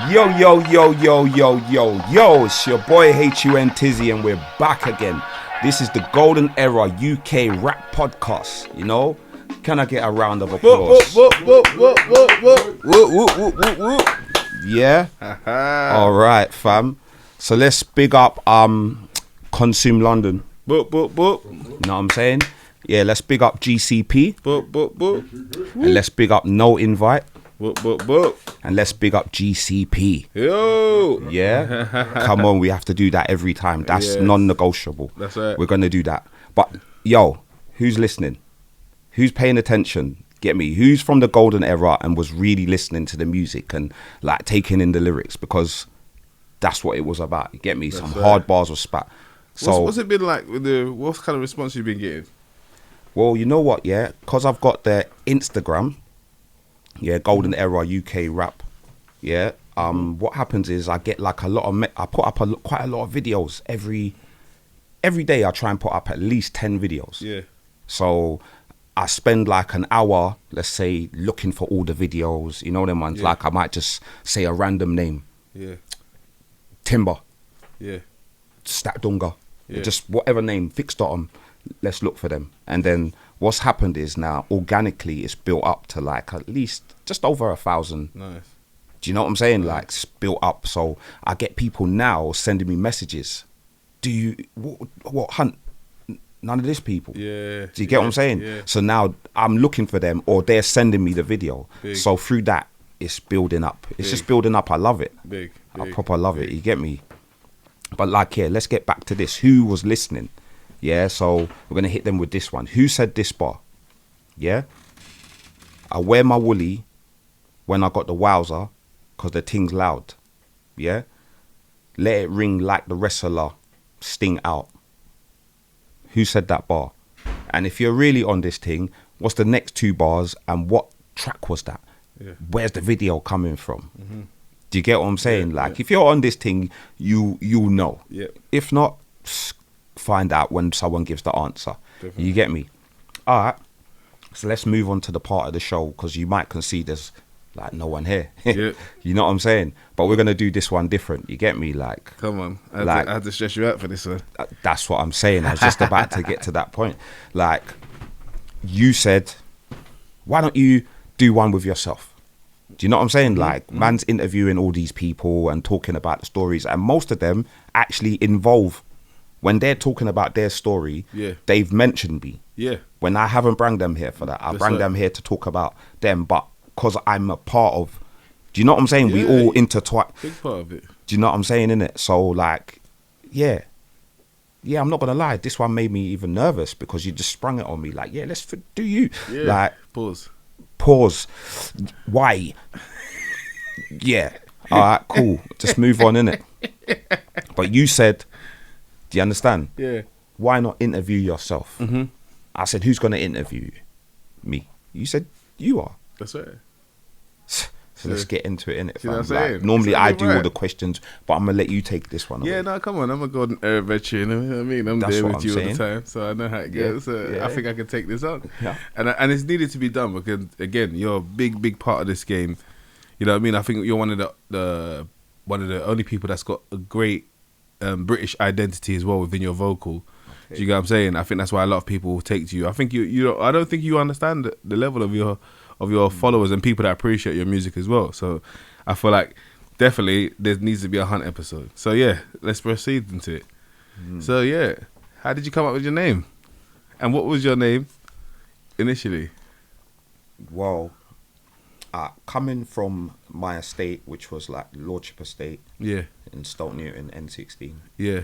Yo, it's your boy Huntizzy and we're back again. This is the Golden Era UK Rap Podcast, you know? Can I get a round of applause? Yeah? Alright, fam. So let's big up Consume London. You know what I'm saying? Yeah, let's big up GCP. And let's big up No Invite. And let's big up GCP. Yo! Yeah? Come on, we have to do that every time. That's non-negotiable. That's right. We're going to do that. But, yo, who's listening? Who's paying attention? Get me? Who's from the golden era and was really listening to the music and, like, taking in the lyrics? Because that's what it was about. You get me? Some hard bars were spat. So, what's it been like with what kind of response you've been getting? Well, you know what, yeah? Because I've got the Instagram, yeah, Golden Era UK Rap, yeah. What happens is I get like a lot of, I put up quite a lot of videos every day. I try and put up at least 10 videos. Yeah. So I spend like an hour, let's say, looking for all the videos. You know them ones. Yeah. Like I might just say a random name. Yeah. Timber. Yeah. Stakdunga. Yeah. Just whatever name, fixed on. Let's look for them. And then what's happened is now organically it's built up to like at least just over 1,000. Nice. Do you know what I'm saying? Like it's built up. So I get people now sending me messages. Do you, what Hunt? None of this people. Yeah. Do you get what I'm saying? Yeah. So now I'm looking for them or they're sending me the video. Big. So through that, it's building up. It's just building up. I love it. Big. I proper love it. You get me? But like here, let's get back to this. Who was listening? Yeah, so we're going to hit them with this one. Who said this bar? Yeah? I wear my woolly when I got the wowzer because the thing's loud. Yeah? Let it ring like the wrestler. Sting out. Who said that bar? And if you're really on this thing, what's the next two bars and what track was that? Yeah. Where's the video coming from? Mm-hmm. Do you get what I'm saying? If you're on this thing, you'll know. Yeah. If not, find out when someone gives the answer. Definitely. You get me? All right. So let's move on to the part of the show because you might concede there's like no one here. Yeah. You know what I'm saying? But we're going to do this one different. You get me? Like, come on. I had to stress you out for this one. That's what I'm saying. I was just about to get to that point. Like, you said, why don't you do one with yourself? Do you know what I'm saying? Like, man's interviewing all these people and talking about the stories, and most of them actually involve, when they're talking about their story, they've mentioned me. Yeah. When I haven't brought them here for that, I brought them here to talk about them, but because I'm a part of, do you know what I'm saying? We all intertwine. Big part of it. Do you know what I'm saying, innit? So, like, yeah, I'm not going to lie. This one made me even nervous because you just sprung it on me. Like, let's do you. Yeah. Like, Pause. Why? Yeah. All right, cool. Just move on, innit? But you said, do you understand? Yeah. Why not interview yourself? Mm-hmm. I said, who's going to interview you? Me. You said, you are. That's right. So let's get into it, innit? See what I'm saying? Like, normally I do all the questions, but I'm going to let you take this one away. Yeah, no, come on. I'm a golden era veteran. You know what I mean? I'm there with you all the time, so I know how it goes. So I think I can take this on. Yeah. And it's needed to be done because, again, you're a big part of this game. You know what I mean? I think you're one of the only people that's got a great British identity as well within your vocal. Okay. Do you get what I'm saying? I think that's why a lot of people will take to you. I think I don't think you understand the level of your followers and people that appreciate your music as well. So I feel like definitely there needs to be a Hunt episode. So yeah, let's proceed into it. So yeah, how did you come up with your name? And what was your name initially? Well, coming from my estate, which was like Lordship Estate in Stoke Newton, N16. Yeah.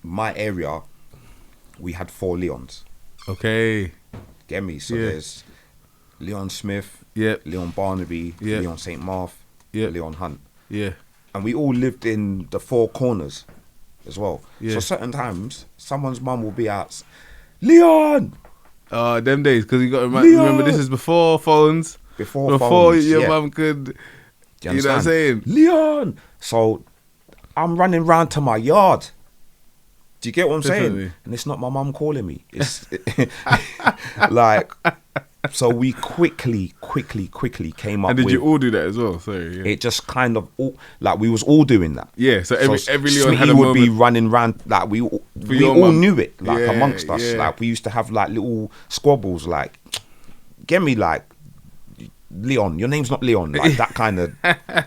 My area, we had 4 Leons. Okay. Get me? So there's Leon Smith, Leon Barnaby, Leon St. Marth, Leon Hunt. Yeah. And we all lived in the 4 corners as well. Yeah. So certain times, someone's mum will be out, Leon! Them days, because you got to remember this is before phones. Before phones, your mum could, you know what I'm saying? Leon! So I'm running round to my yard. Do you get what I'm saying? And it's not my mum calling me. It's like, So we quickly came up. And did with, you all do that as well? Sorry. Yeah. It just kind of like we was all doing that. Yeah. So every Leon had Smitty a would moment. be running around like we all knew it like amongst us. Yeah. Like we used to have like little squabbles like, get me like, Leon, your name's not Leon, like that kind of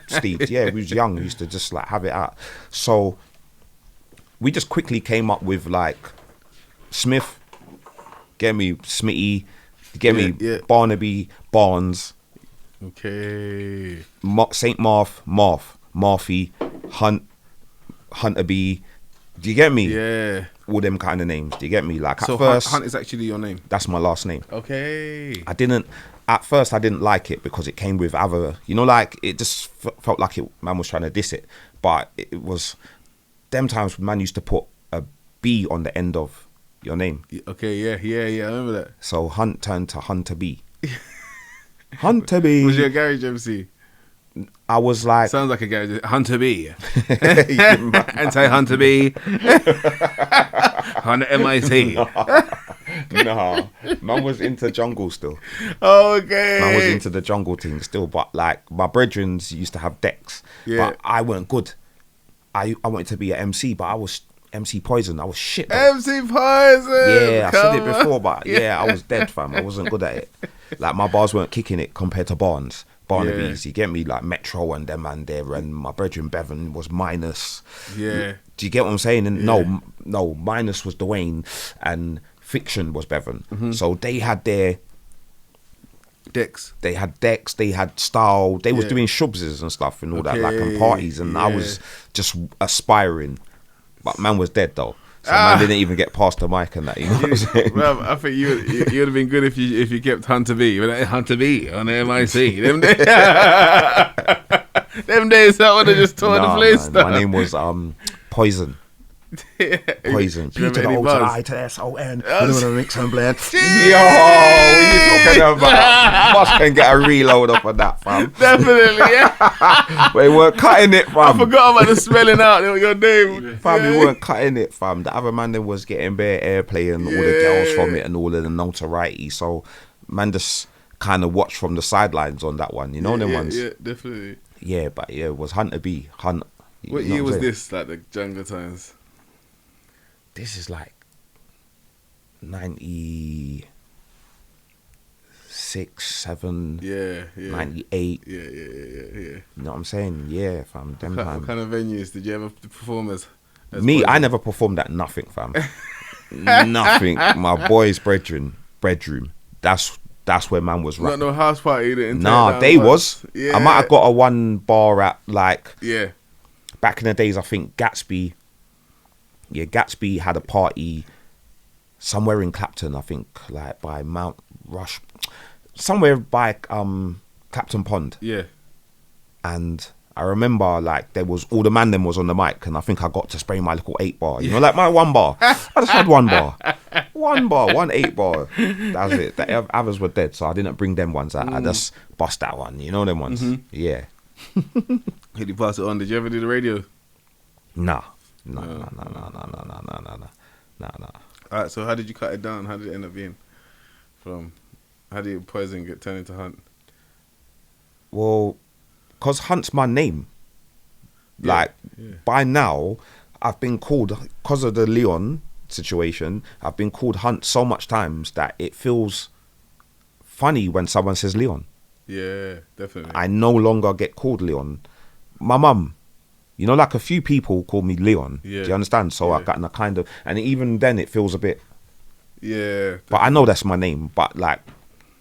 Steve. Yeah, we was young, we used to just like have it out. So we just quickly came up with like Smith, get me Smitty, get me Barnaby, Barnes, okay, Saint Marthy, Hunterby. Do you get me? Yeah. All them kind of names. Do you get me? Like so at first, Hunt is actually your name. That's my last name. Okay. At first, I didn't like it because it came with other, you know, like it just felt like man was trying to diss it. But it was them times man used to put a B on the end of your name. Okay, yeah, I remember that. So Hunt turned to Hunter B. Hunter B. Was you a garage MC? I was like, sounds like a garage Hunter B. Anti-Hunter B. Hunter MIT. No, man was into jungle still. Okay. Man was into the jungle thing still, but like my brethren used to have decks. Yeah. But I weren't good. I wanted to be an MC, but I was MC Poison. I was shit. Bro. MC Poison. Yeah, I said it before, but yeah, I was dead, fam. I wasn't good at it. Like my bars weren't kicking it compared to Barnaby's. You get me? Like Metro and them and there, and my brethren Bevan was minus. Yeah. Do you get what I'm saying? And no, minus was Dwayne and Fiction was Bevan. Mm-hmm. So they had their decks. They had style. They was doing shubses and stuff and all that, like, and parties. And I was just aspiring. But man was dead though. So man didn't even get past the mic and that. You know what I'm saying? Well, I think you would have been good if you kept Hunter B. Hunter B on the MIC. Them days, that would have just torn the place down. My name was Poison. Poison. P to the O to the I to the S-O-N. Mix and blend. Yo, what are you talking about? Must can get a reload off of that, fam. Definitely, yeah. We weren't cutting it, fam. I forgot about the spelling out your name. Fam, we weren't cutting it, fam. The other man then was getting bare airplay and all the girls from it and all of the notoriety. So man just kind of watched from the sidelines on that one. You know them ones? Yeah, definitely. Yeah, but yeah, it was Hunter B. What year was this, like the Jungle times? This is like 96, 7, 98. Yeah. You know what I'm saying? Yeah, fam. What kind of venues did you ever perform as me? I never performed at nothing, fam. Nothing. My boys' bedroom. That's where man was rapping. Not no house party. Nah, they was. Yeah. I might have got a one bar at like. Yeah. Back in the days, I think Gatsby. Yeah, Gatsby had a party somewhere in Clapton, I think, like by Mount Rush, somewhere by Clapton Pond. Yeah. And I remember like there was all the man them was on the mic, and I think I got to spray my little 8-bar. You know, like my 1 bar. I just had 1 bar. 1 bar, 1 8-bar. That was it. The others were dead, so I didn't bring them ones out. I just bust that one. You know them ones. Mm-hmm. Yeah. Did you pass it on? Did you ever do the radio? Nah. No. Alright, so how did you cut it down? How did it end up being? How did Poison get turned into Hunt? Well, because Hunt's my name. By now, I've been called, because of the Leon situation, I've been called Hunt so much times that it feels funny when someone says Leon. Yeah, definitely. I no longer get called Leon. My mum, you know, like a few people call me Leon. Yeah. Do you understand? So I've gotten a kind of, and even then it feels a bit. Yeah. Definitely. But I know that's my name. But like,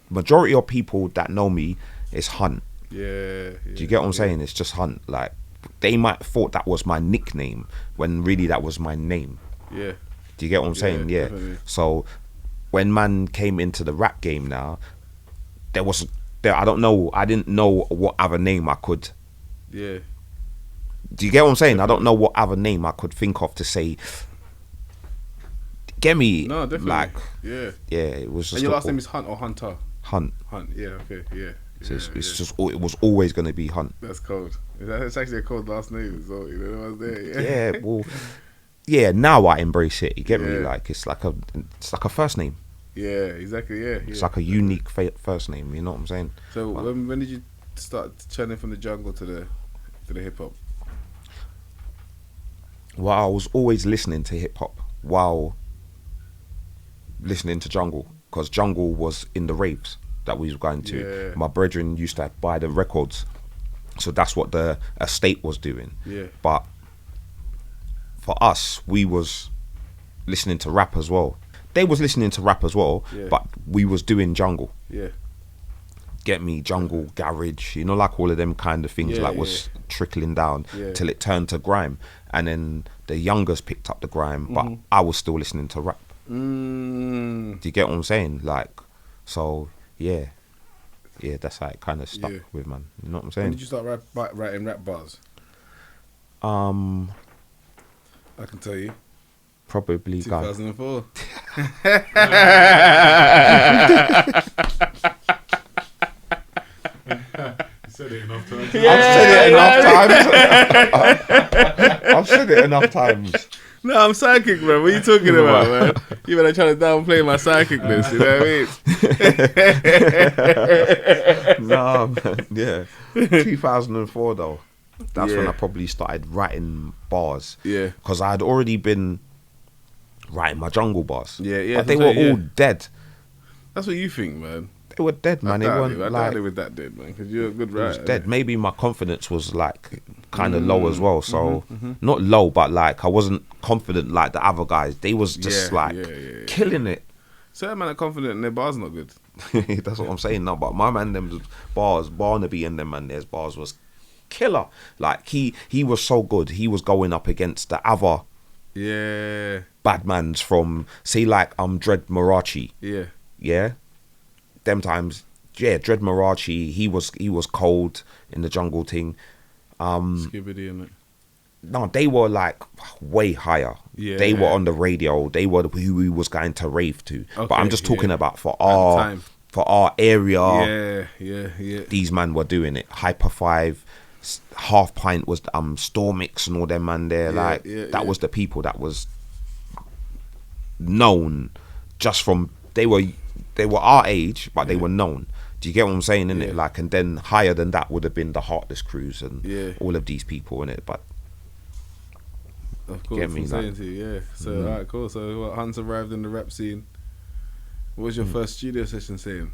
majority of people that know me is Hunt. Yeah. Do you get what I'm saying? It's just Hunt. Like, they might have thought that was my nickname when really that was my name. Yeah. Do you get what I'm saying? Yeah. Definitely. So when man came into the rap game now, I don't know. I didn't know what other name I could. Yeah. Do you get what I'm saying? I don't know what other name I could think of to say. Get me? No, definitely. Like, yeah, it was just. And your last name is Hunt or Hunter? Hunt. Yeah. Okay. Yeah. So it's just. It was always going to be Hunt. That's cold. It's actually a cold last name as well. You know what I was there. Yeah. Well. Yeah. Now I embrace it. You get me? Like it's like a first name. Yeah, exactly. Yeah, it's like a unique first name. You know what I'm saying? So when did you start turning from the jungle to the hip hop? Well, I was always listening to hip hop while listening to jungle, because jungle was in the raves that we was going to. Yeah. My brethren used to buy the records, so that's what the estate was doing. Yeah. But for us, we was listening to rap as well. They was listening to rap as well, but we was doing jungle. Yeah. Get me? Jungle, garage, you know, like all of them kind of things, was trickling down till it turned to grime. And then the youngers picked up the grime, but I was still listening to rap. Do you get what I'm saying? Like, so, yeah, that's how it kind of stuck with, man. You know what I'm saying? When did you start writing rap bars? I can tell you. Probably 2004. Said it enough times. I've said it enough times. No, I'm psychic, bro. What are you talking about, man? You better try to downplay my psychicness. You know what I mean? Nah, man. Yeah. 2004 though. That's when I probably started writing bars. Yeah. Because I had already been writing my jungle bars. Yeah. But they were all dead. That's what you think, man. They were dead, man. They weren't I doubt they were that dead, man. Because you're a good writer. It was dead. Maybe my confidence was like kind of low as well. So not low, but like I wasn't confident like the other guys. They was just killing it. Certain man are confident and their bars not good. That's what I'm saying now. But my man, them bars, Barnaby and them man, their bars was killer. Like he was so good. He was going up against the other bad mans from, say, like Dread Marachi. Yeah. Them times, Dread Marachi, he was cold in the jungle thing. Skibbity, innit? No, they were like way higher. Yeah. They were on the radio. They were who we was going to rave to. Okay, but I'm just talking about for our area. Yeah. These man were doing it. Hyper 5, Half Pint was Store Mix and all them man there. That was the people that was known just from they were our age, but they were known. Do you get what I'm saying, innit? Like, and then higher than that would have been the Heartless Crews and all of these people, innit? But of course, I'm saying to you, So alright, cool. So Hunt's arrived in the rap scene. What was your first studio session saying?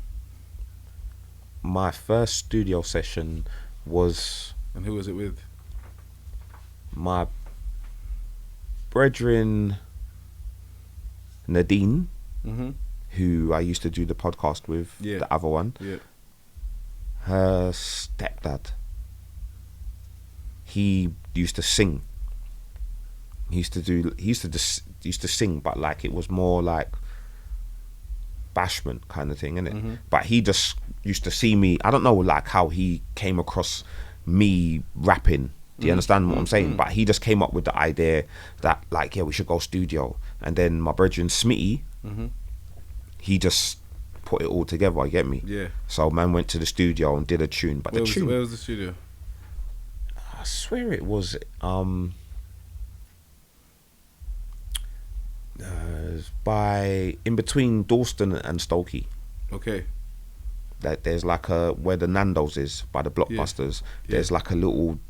My first studio session was... And who was it with? My brethren Nadine, who I used to do the podcast with, the other one. Yeah. Her stepdad. He used to sing. He used to sing, but like it was more like bashment kind of thing, innit? But he just used to see me. I don't know, like how he came across me rapping. Do you understand what I'm saying? But he just came up with the idea that like, we should go studio. And then my brethren Smitty, he just put it all together. You get me? Yeah. So man went to the studio and did a tune. But where was the studio? I swear it was by in between Dalston and Stokey. Okay. That there's like where the Nando's is by the Blockbusters. There's like a little.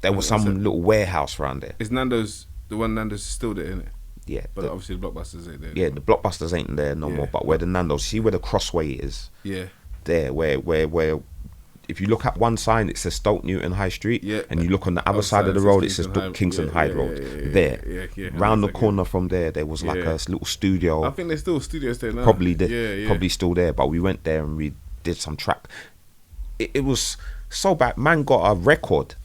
There was some little warehouse around there. Is Nando's the one? Nando's is still there, isn't it? Yeah, but obviously the Blockbusters ain't there. Yeah, the Blockbusters ain't there no more. But where the Nando's, see where the crossway is. Yeah. There, where if you look at one sign, it says Stoke Newton High Street, and you look on the other side of the road, it says Kingston High Road. There, round the corner from there was like a little studio. I think there's still studios there now. Probably still there. But we went there and we did some track. It was so bad. Man got a record.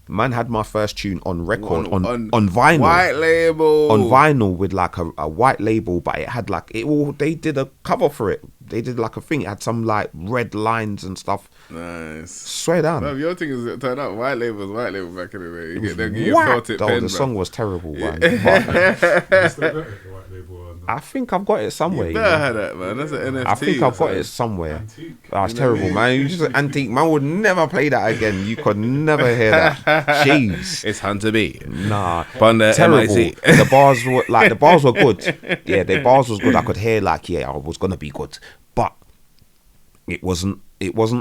Man had my first tune on record on vinyl, white label, on vinyl with like a white label, but it had like they did a cover for it. They did like a thing. It had some like red lines and stuff. Nice. Swear down. No, your thing is it turned out white label back in the day. The song was terrible, man. white label or not? I think I've got it somewhere. You better have that, man. That's an NFT. I think I've got it somewhere. Antique. That's terrible, man. You just an antique. Man would never play that again. You could never hear that. Jeez. It's Huntizzy. Nah. Terrible. The bars were good. Yeah, the bars was good. I could hear like, yeah, I was gonna be good. But it wasn't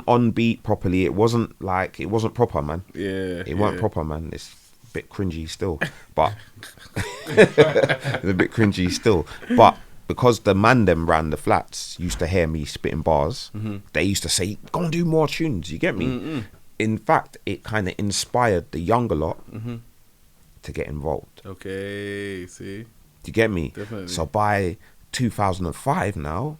on beat properly. It wasn't proper, man. Yeah. It weren't proper, man. It's a bit cringy still. But it's a bit cringy still. But because the man them ran the flats used to hear me spitting bars, they used to say, go and do more tunes, you get me? In fact, it kind of inspired the younger lot to get involved. Okay, see? Do you get me? Definitely. So by 2005 now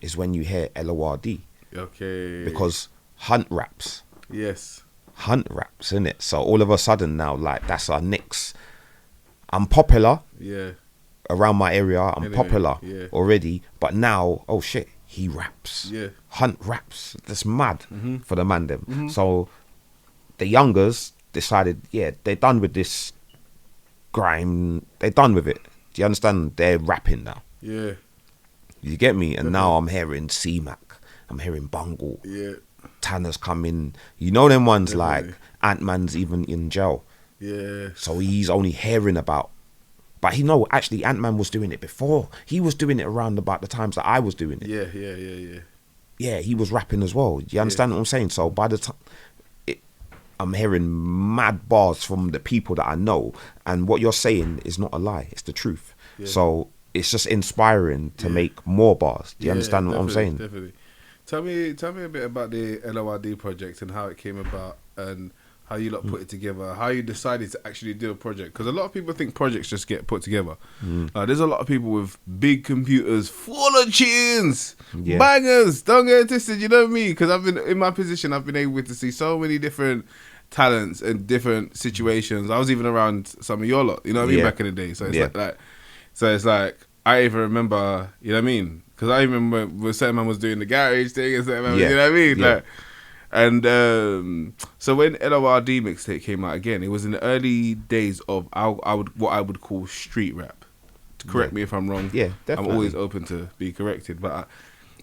is when you hear LORD. Okay. Because Hunt raps. Yes. Hunt raps, innit? So all of a sudden now, like, that's our next. I'm popular. Yeah. Around my area, I'm popular already. But now, oh shit, he raps. Yeah. Hunt raps. That's mad for the man them. So the youngers decided, yeah, they're done with this grime. They're done with it. Do you understand? They're rapping now. Yeah. You get me? And now I'm hearing C-Mac. I'm hearing Bungle. Yeah. Tanner's coming. You know them ones like Ant-Man's even in jail. Yeah. So he's only hearing about. But actually Ant-Man was doing it before. He was doing it around about the times that I was doing it. Yeah. Yeah, he was rapping as well. You understand what I'm saying? So by the time I'm hearing mad bars from the people that I know, and what you're saying is not a lie. It's the truth. Yeah. So it's just inspiring to make more bars. Do you understand what I'm saying? Definitely. Tell me a bit about the LORD project and how it came about and how you lot put it together, how you decided to actually do a project. Because a lot of people think projects just get put together. There's a lot of people with big computers full of tunes, bangers, don't get it twisted, you know what I mean? Because I've been in my position, I've been able to see so many different talents and different situations. I was even around some of your lot, you know what I mean, back in the day. So it's like I even remember, you know what I mean? Because I remember when certain man was doing the garage thing and certain man, you know what I mean? Like, and so when LORD mixtape came out again, it was in the early days of what I would call street rap. Correct me if I'm wrong. Yeah, definitely. I'm always open to be corrected. But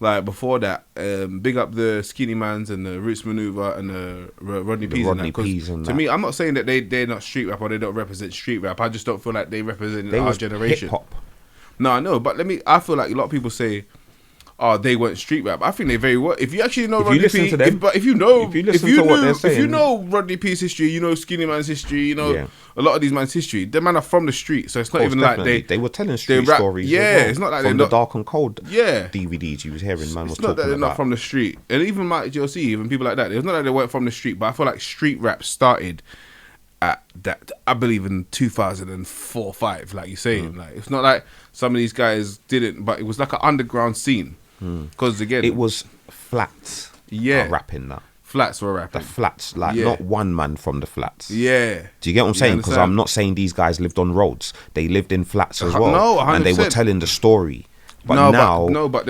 like before that, big up the Skinny Mans and the Roots Maneuver and the Rodney P's. To me, I'm not saying that they're not street rap or they don't represent street rap. I just don't feel like they represent our generation. Hip hop. No, I know, but I feel like a lot of people say, oh, they weren't street rap. I think they very well. If you actually know Rodney P, if you know Rodney P's history, you know Skinny Man's history, you know a lot of these man's history. Them man are from the street, so it's not even definitely. Like they were telling street stories. Yeah, as well. It's not like from they're the Dark and Cold DVDs you was hearing. Man, it's not that they're not from the street, and even Mike GLC, even people like that. It's not like they weren't from the street, but I feel like street rap started at that, I believe, in 2004-5, like you're saying. Like it's not like some of these guys didn't, but it was like an underground scene. Because again, it was flats. Rapping now. Flats were rapping. The flats, like not one man from the flats. Yeah. Do you get what I'm saying? Because I'm not saying these guys lived on roads. They lived in flats as well. No, 100%. And they were telling the story. But but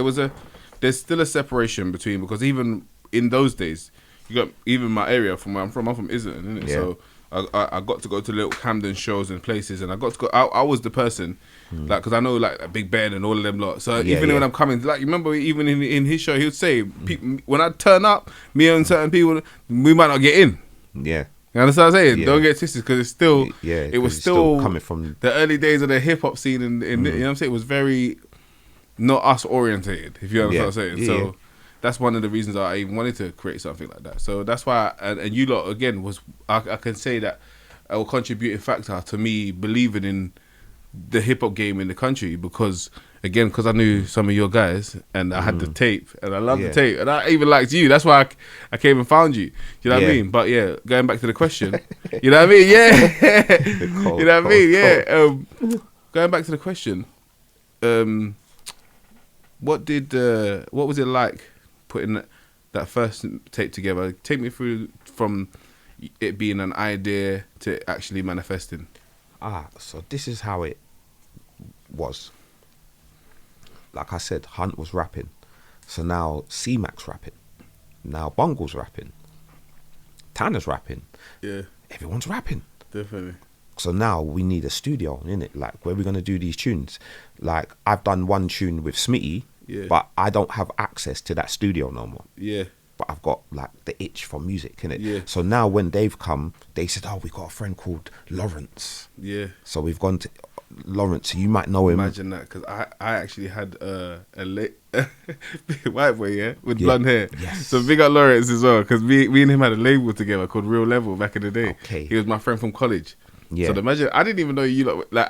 there's still a separation between, because even in those days, you got even my area from where I'm from Islington, innit? Yeah. So I got to go to little Camden shows and places, and I got to go. I was the person, like, because I know like Big Ben and all of them lot. So even when I'm coming, like, you remember even in his show, he would say, when I turn up, me and certain people, we might not get in. Yeah. You understand what I'm saying? Don't get twisted, because it's still, it was still coming from the early days of the hip hop scene, and you know what I'm saying? It was very not us orientated, if you understand what I'm saying. So that's one of the reasons I even wanted to create something like that. So that's why, and you lot again was, I can say that a contributing factor to me believing in the hip hop game in the country, because I knew some of your guys and I had the tape and I loved the tape and I even liked you. That's why I came and found you. You know what I mean? But yeah, going back to the question, you know what I mean? Yeah, you know what I mean? Yeah. Going back to the question, what was it like putting that first tape together? Take me through from it being an idea to actually manifesting. So this is how it was. Like I said, Hunt was rapping. So now C-Mac's rapping. Now Bungle's rapping. Tanner's rapping. Yeah. Everyone's rapping. Definitely. So now we need a studio, innit? Like, where are we going to do these tunes? Like, I've done one tune with Smitty, but I don't have access to that studio no more. Yeah. But I've got, like, the itch for music, innit? Yeah. So now when they've come, they said, oh, we got a friend called Lawrence. Yeah. So we've gone to Lawrence. You might know him. Imagine that, because I actually had a white boy, yeah, with blonde hair. Yes. So big up Lawrence as well, because me and him had a label together called Real Level back in the day. Okay. He was my friend from college. Yeah. So imagine, I didn't even know you lot, like,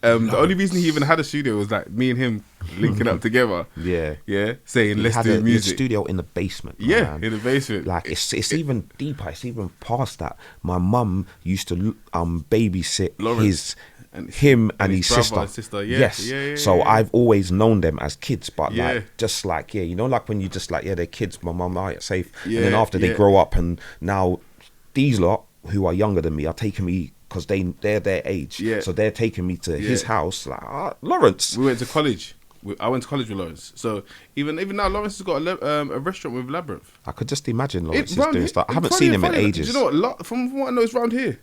the only reason he even had a studio was like me and him linking up together. Yeah. Yeah. Saying, let's do music. A studio in the basement. Yeah, man. in the basement. Like, it's even deeper. It's even past that. My mum used to babysit Lawrence. him and his brother sister. Yeah. Yes. Yeah, so I've always known them as kids, but Yeah. like, just like, you know, like when you just like, they're kids, my mum, are safe. Yeah, and then after they grow up, and now these lot who are younger than me are taking me, because they're their age. Yeah. So they're taking me to his house, like, Lawrence. We went to college. I went to college with Lawrence. So even now, Lawrence has got a restaurant with Labyrinth. I could just imagine Lawrence is doing stuff. I haven't seen him in ages. Do you know what? From what I know, it's round here.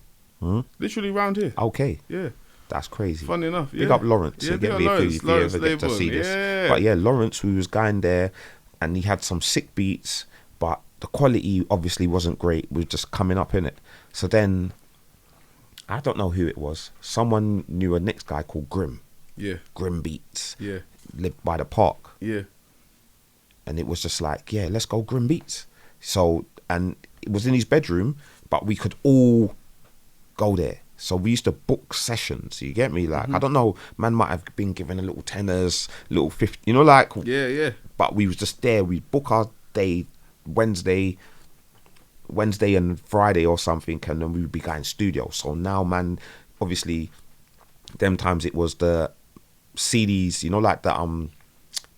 Literally round here. Okay. Yeah. That's crazy. Funny enough. Yeah. Big up Lawrence. Yeah, Get big me up if you ever get to see this. Yeah. But yeah, Lawrence, who was going there, and he had some sick beats, but the quality obviously wasn't great. We were just coming up in it. So then, I don't know who it was. Someone knew a next guy called Grim. Yeah. Grim Beats. Yeah. Lived by the park. Yeah. And it was just like, yeah, let's go Grim Beats. So, and it was in his bedroom, but we could all go there. So we used to book sessions, you get me? Like, I don't know, man might have been given a little tenors, little 50, you know, like. Yeah. But we was just there. We book our day Wednesday and Friday or something, and then we would be going studio. So now, man, obviously, them times it was the CDs, you know, like the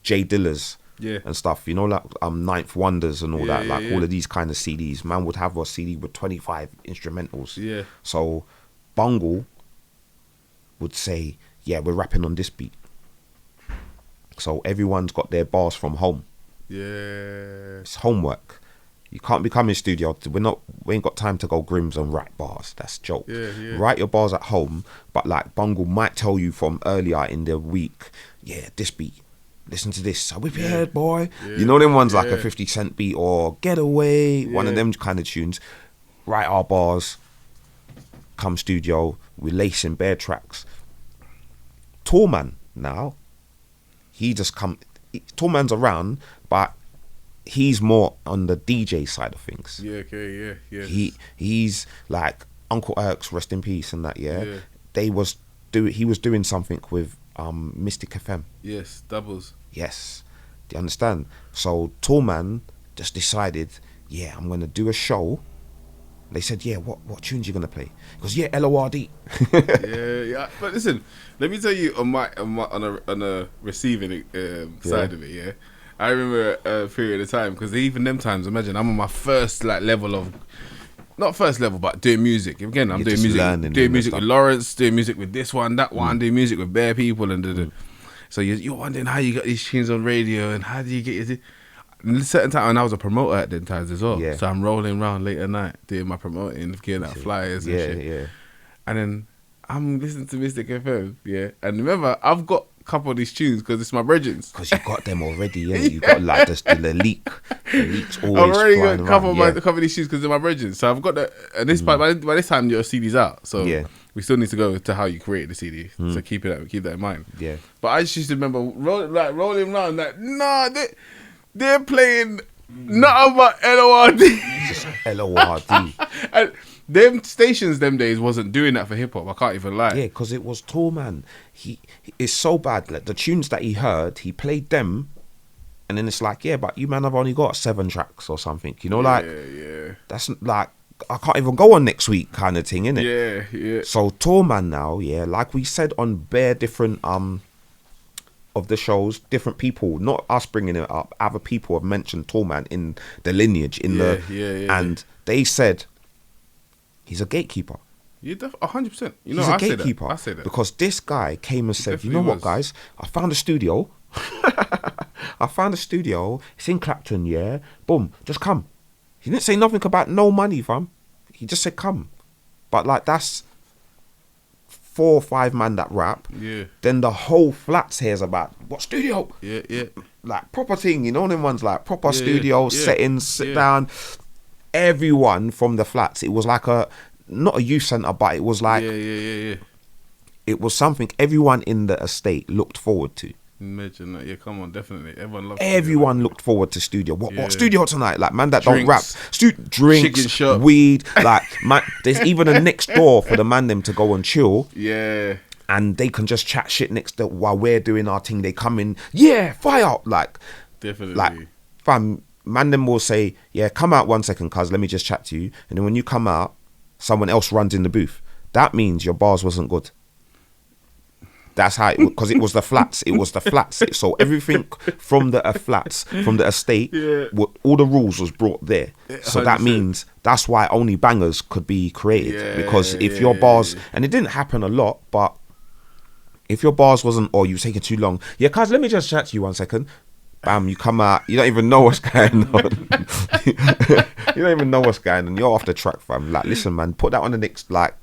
J Dillers. Yeah. And stuff, you know, like Ninth Wonders and all that, like yeah. all of these kind of CDs. Man would have a CD with 25 instrumentals. Yeah. So Bungle would say, yeah, we're rapping on this beat. So everyone's got their bars from home. Yeah. It's homework. You can't be coming studio. We ain't got time to go Grims and write bars. That's a joke. Yeah. Write your bars at home, but like Bungle might tell you from earlier in the week, yeah, this beat. Listen to this. So whip your head, boy. Yeah. You know them ones like a 50 Cent beat or Get Away, one of them kind of tunes. Write our bars. Come studio. We lace in bare tracks. Tallman now, he just come. Tallman's around, but he's more on the DJ side of things. Yeah. Okay. Yeah. He's like Uncle Erks, rest in peace, and that. Yeah. He was doing something with Mystic FM. Yes, doubles. Yes. Do you understand? So Tallman just decided, yeah, I'm gonna do a show. They said, yeah, what tunes you gonna play? He goes, yeah, LORD. yeah. But listen, let me tell you on a receiving side of it. Yeah, I remember a period of time, because even them times, imagine I'm on my first like level of. Not first level, but doing music. Again, I'm doing music with Lawrence, doing music with this one, that one, doing music with bare people, and so you're wondering how you got these tunes on radio, and how do you get your and a certain time, and I was a promoter at them times as well. Yeah. So I'm rolling around late at night doing my promoting, getting out flyers and shit. Yeah. And then I'm listening to Mystic FM, yeah. And remember, I've got a couple of these tunes because it's my brethrens. Because you got them already, yeah. You got like the leak. The leak's always I've already got a couple of these tunes because they're my brethrens. So I've got the, and this by this time your CD's out. So we still need to go to how you created the CD. So keep that in mind. Yeah. But I just used to remember rolling around like, nah, they're playing nothing but LORD. Just LORD. And them stations them days wasn't doing that for hip hop. I can't even lie. Yeah, because it was Tallman. He is so bad. Like the tunes that he heard, he played them, and then it's like, yeah, but you man have only got 7 tracks or something. You know, like that's like I can't even go on next week kind of thing, innit? Yeah. So Tallman now, yeah, like we said on bare different of the shows, different people, not us bringing it up, other people have mentioned Tallman in the lineage, and they said he's a gatekeeper. You 100%. You know, he's a gatekeeper. I say that because this guy came and said, you know what, guys, I found a studio. It's in Clapton, yeah. Boom, just come. He didn't say nothing about no money, fam. He just said come. But like that's 4 or 5 man that rap. Yeah. Then the whole flats hears about what studio. Yeah, yeah. Like proper thing, you know them ones like proper studio settings, sit down. Everyone from the flats. It was like not a youth centre, but it was like it was something everyone in the estate looked forward to. Imagine that. Yeah, come on, definitely. Everyone looked forward to studio. What studio tonight? Like man that Drinks. don't rap. Drinks, weed. Like man, there's even a next door for the man them to go and chill. Yeah. And they can just chat shit next door while we're doing our thing. They come in, yeah, fire. Like definitely. Like fam, man them will say, yeah, come out 1 second, cuz let me just chat to you. And then when you come out, someone else runs in the booth. That means your bars wasn't good. That's how it, because it was the flats. It was the flats. So everything from the flats, from the estate, all the rules was brought there. So 100%. That means that's why only bangers could be created. Because if your bars, and it didn't happen a lot, but if your bars wasn't, or you were taking too long, yeah, cuz let me just chat to you 1 second. Bam, you come out, you don't even know what's going on. You don't even know what's going on. You're off the track, fam. Like, listen, man, put that on the next, like.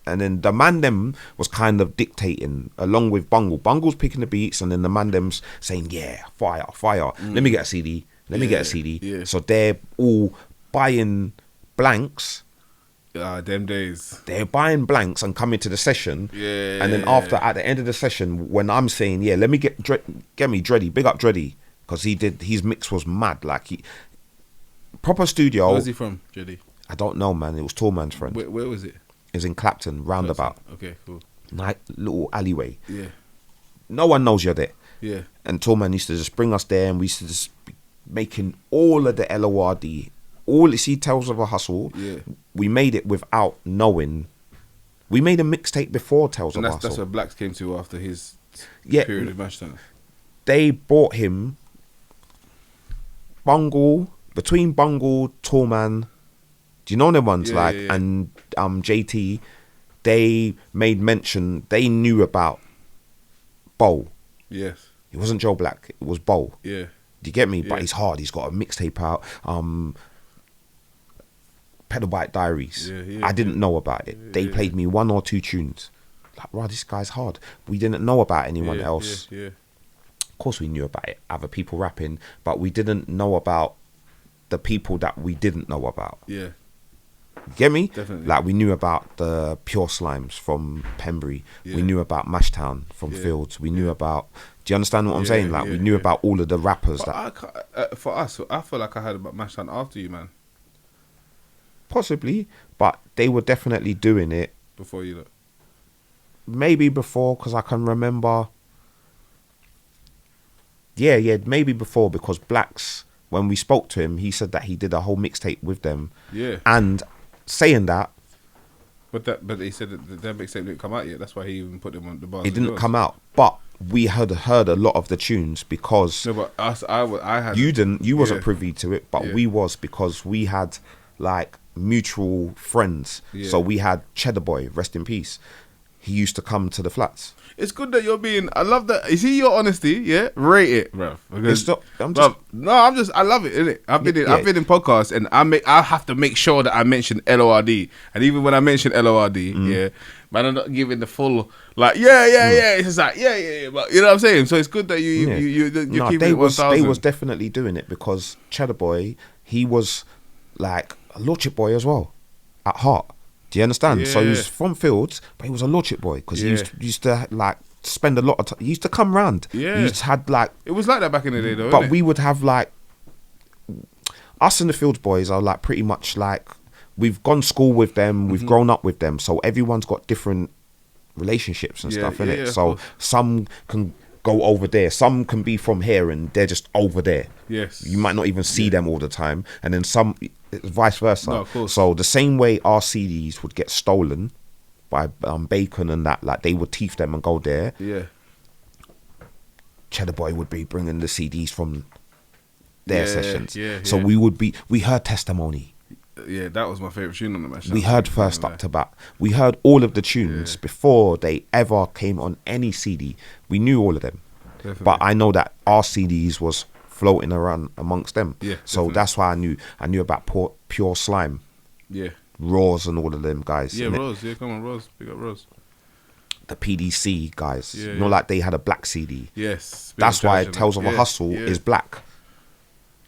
And then the man them was kind of dictating along with Bungle. Bungle's picking the beats, and then the man them's saying, yeah, fire. Let me get a CD. Let me get a CD. Yeah. So they're all buying blanks. Them days. They're buying blanks and coming to the session. Yeah. And then at the end of the session, when I'm saying, yeah, let me get me Dreddy, big up Dreddy, because his mix was mad. Like proper studio. Where's he from, Dreddy? I don't know, man. It was Tallman's friend. Where was it? It was in Clapton, roundabout. Okay, cool. Nice little alleyway. Yeah. No one knows you're there. Yeah. And Tallman used to just bring us there, and we used to just be making all of the LORD, all see Tales of a Hustle. Yeah. We made it without knowing. We made a mixtape before Tales of a Hustle. That's where Blacks came to after his period of Mashtown. They bought him between Bungle, Tallman. Do you know them ones and JT? They made mention. They knew about Bo. Yes. It wasn't Joe Black. It was Bo. Yeah. Do you get me? Yeah. But he's hard. He's got a mixtape out. Pedalbite Diaries. I didn't know about it. They played me 1 or 2 tunes. Like, wow, this guy's hard. We didn't know about anyone else. Yeah. Of course, we knew about it. Other people rapping, but we didn't know about the people that we didn't know about. Yeah. Get me? Definitely. Like we knew about the Pure Slimes from Pembury. Yeah. We knew about Mashtown from Fields. We knew about. Do you understand what I'm saying? Like we knew about all of the rappers. But for us, I feel like I heard about Mashtown after you, man. Possibly, but they were definitely doing it before you. Maybe before, because I can remember. Yeah, maybe before, because Blacks, when we spoke to him, he said that he did a whole mixtape with them. Yeah. And saying that. But he said that their mixtape didn't come out yet. That's why he even put them on the bars. It didn't come out, but we had heard a lot of the tunes because. No, but I had. You didn't. You wasn't privy to it, but we was, because we had like mutual friends. Yeah. So we had Cheddar Boy, rest in peace. He used to come to the flats. It's good that you're being. I love that. You see your honesty, yeah. Rate it, bruv. I love it, innit? I've been in podcasts, and I have to make sure that I mention LORD, and even when I mention LORD, man, I'm not giving the full like, It's just like, but you know what I'm saying. So it's good that you're keeping it 1,000. They was definitely doing it, because Cheddar Boy, he was like a Lordship boy as well, at heart. Do you understand? Yeah. So he was from Fields, but he was a Lordship boy, because he used to like spend a lot of time. He used to come round. Yeah. He used to had like. It was like that back in the day, though. But we would have like. Us and the Fields boys are like pretty much like, we've gone school with them, we've grown up with them, so everyone's got different relationships and stuff, innit? So some can go over there, some can be from here and they're just over there. Yes. You might not even see them all the time, and then some. Vice versa. No, of course. So the same way our CDs would get stolen by Bacon and that, like they would thief them and go there. Yeah. Cheddar Boy would be bringing the CDs from their sessions. So yeah. we heard Testimony. Yeah, that was my favourite tune on the Mash. We heard First Up to Bat. We heard all of the tunes before they ever came on any CD. We knew all of them. Definitely. But I know that our CDs was floating around amongst them. Yeah. So that's why I knew about Pure Slime. Yeah. Raws and all of them guys. Yeah, Rose. Yeah, come on, Rose. Big up Rose. the PDC guys. Yeah, Not like they had a black CD. Yes. That's why Tales of a Hustle is black.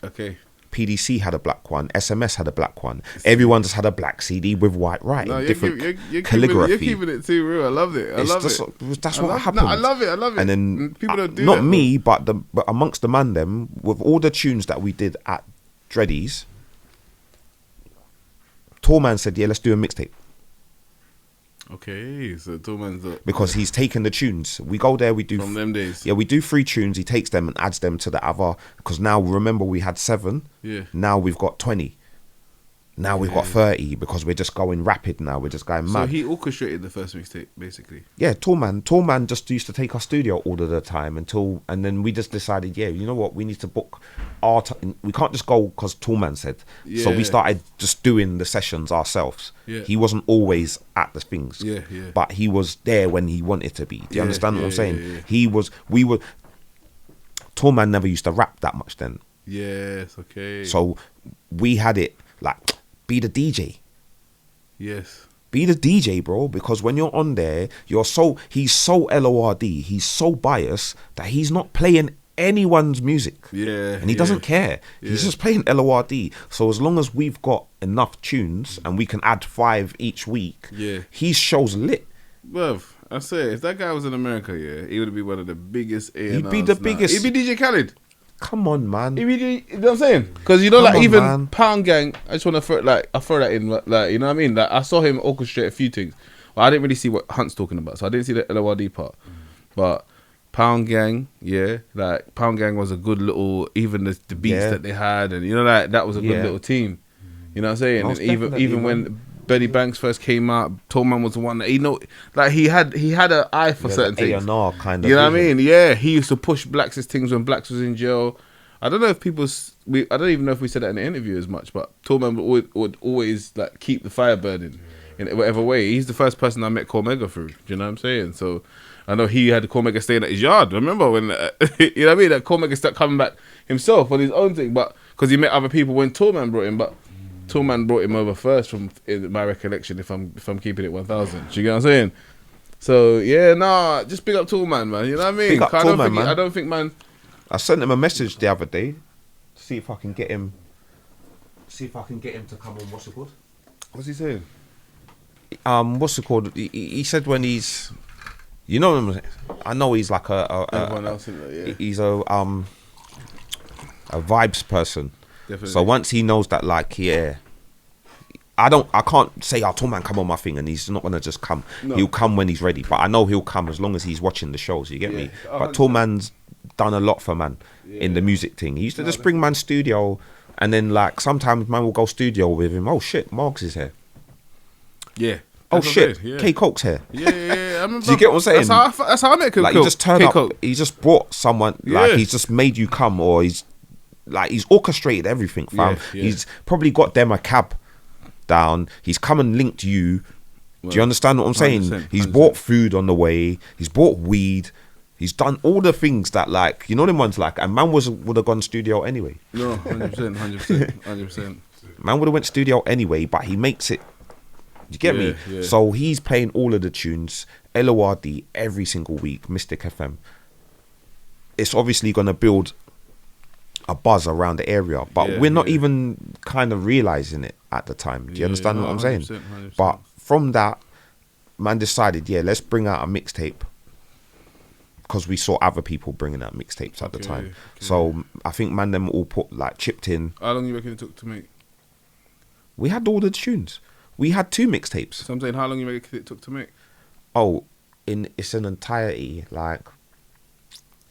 Okay. PDC had a black one. SMS had a black one. Everyone just had a black CD with white writing, different calligraphy. You're keeping it too real. I love it. That's what happened. No, I love it. And then people don't do not that. Not me, but amongst the man them, with all the tunes that we did at Dreddy's, Tallman said, "Yeah, let's do a mixtape." Okay, so Tallman's because he's taken the tunes. We go there, we do from them days. Yeah, we do 3 tunes. He takes them and adds them to the other. Because now remember we had 7. Yeah. Now we've got 20. Now we've got 30 because we're just going rapid now. We're just going mad. So he orchestrated the first mixtape, basically. Yeah, Tallman just used to take our studio all of the time and then we just decided, yeah, you know what, we need to book our we can't just go because Tallman said. Yeah. So we started just doing the sessions ourselves. Yeah. He wasn't always at the things. Yeah. But he was there when he wanted to be. Do you understand what I'm saying? Yeah. Tallman never used to rap that much then. Yes, okay. So we had it like, be the DJ. Yes. Be the DJ, bro, because when you're on there, he's so LORD, he's so biased that he's not playing anyone's music. Yeah. And he doesn't care. Yeah. He's just playing LORD. So as long as we've got enough tunes and we can add 5 each week, his show's lit. Well, I say, if that guy was in America, he would be one of the biggest A&Rs. He'd be the biggest. He'd be DJ Khaled. Come on, man. You know what I'm saying? Because man. Pound Gang, I just want to throw that in, like, you know what I mean? Like, I saw him orchestrate a few things. Well, I didn't really see what Hunt's talking about, so I didn't see the LORD part. But Pound Gang, like Pound Gang was a good little, even the beats that they had, and you know, like that was a good little team. You know what I'm saying? Most and even when Benny Banks first came out, Tallman was the one that he had an eye for certain things. A&R kind of. You know what I mean? Yeah, he used to push Blacks' things when Blacks was in jail. I don't know if I don't even know if we said that in the interview as much, but Tallman would always like keep the fire burning in whatever way. He's the first person I met Cormega through. Do you know what I'm saying? So I know he had Cormega staying at his yard. Remember when you know what I mean? That Cormega started coming back himself on his own thing, but because he met other people when Tallman brought him, but Tallman brought him over first, from in my recollection, if I'm keeping it 1,000. Do you get what I'm saying? So just big up Tallman, man. You know what I mean? Big up Tallman, man. I don't think, man. I sent him a message the other day to see if I can get him. See if I can get him to come on. What's it called? What's he saying? What's it called? He said when he's, you know, I know he's like everyone else in there, he's a vibes person. Definitely. So once he knows that, like, I can't say, Tallman, come on my thing, and he's not gonna just come. No. He'll come when he's ready, but I know he'll come as long as he's watching the shows. You get me? But Tallman's done a lot for man in the music thing. He used to just bring man studio, and then like sometimes man will go studio with him. Oh shit, Margs is here. Yeah. Oh shit, K Coke's here. Yeah. I remember. Do you get what I'm saying? That's how I met K Coke. Like, he just turned up. He just brought someone. Like, he's just made you come, or he's orchestrated everything, fam. He's probably got them a cab down. He's come and linked you. Well, do you understand what I'm saying? 100%. He's bought food on the way. He's bought weed. He's done all the things that, like, you know, them ones, like, and man would have gone studio anyway. No, 100%. Man would have went studio anyway, but he makes it. You get me? Yeah. So he's playing all of the tunes, LORD every single week, Mystic FM. It's obviously going to build a buzz around the area, but we're not even kind of realizing it at the time. Do you understand what I'm saying? 100%. But from that, man decided, let's bring out a mixtape, because we saw other people bringing out mixtapes at the time. Okay. So I think man them all chipped in. How long you reckon it took to make? We had all the tunes. We had 2 mixtapes. So I'm saying, how long you reckon it took to make? Oh, it's an entirety. Like,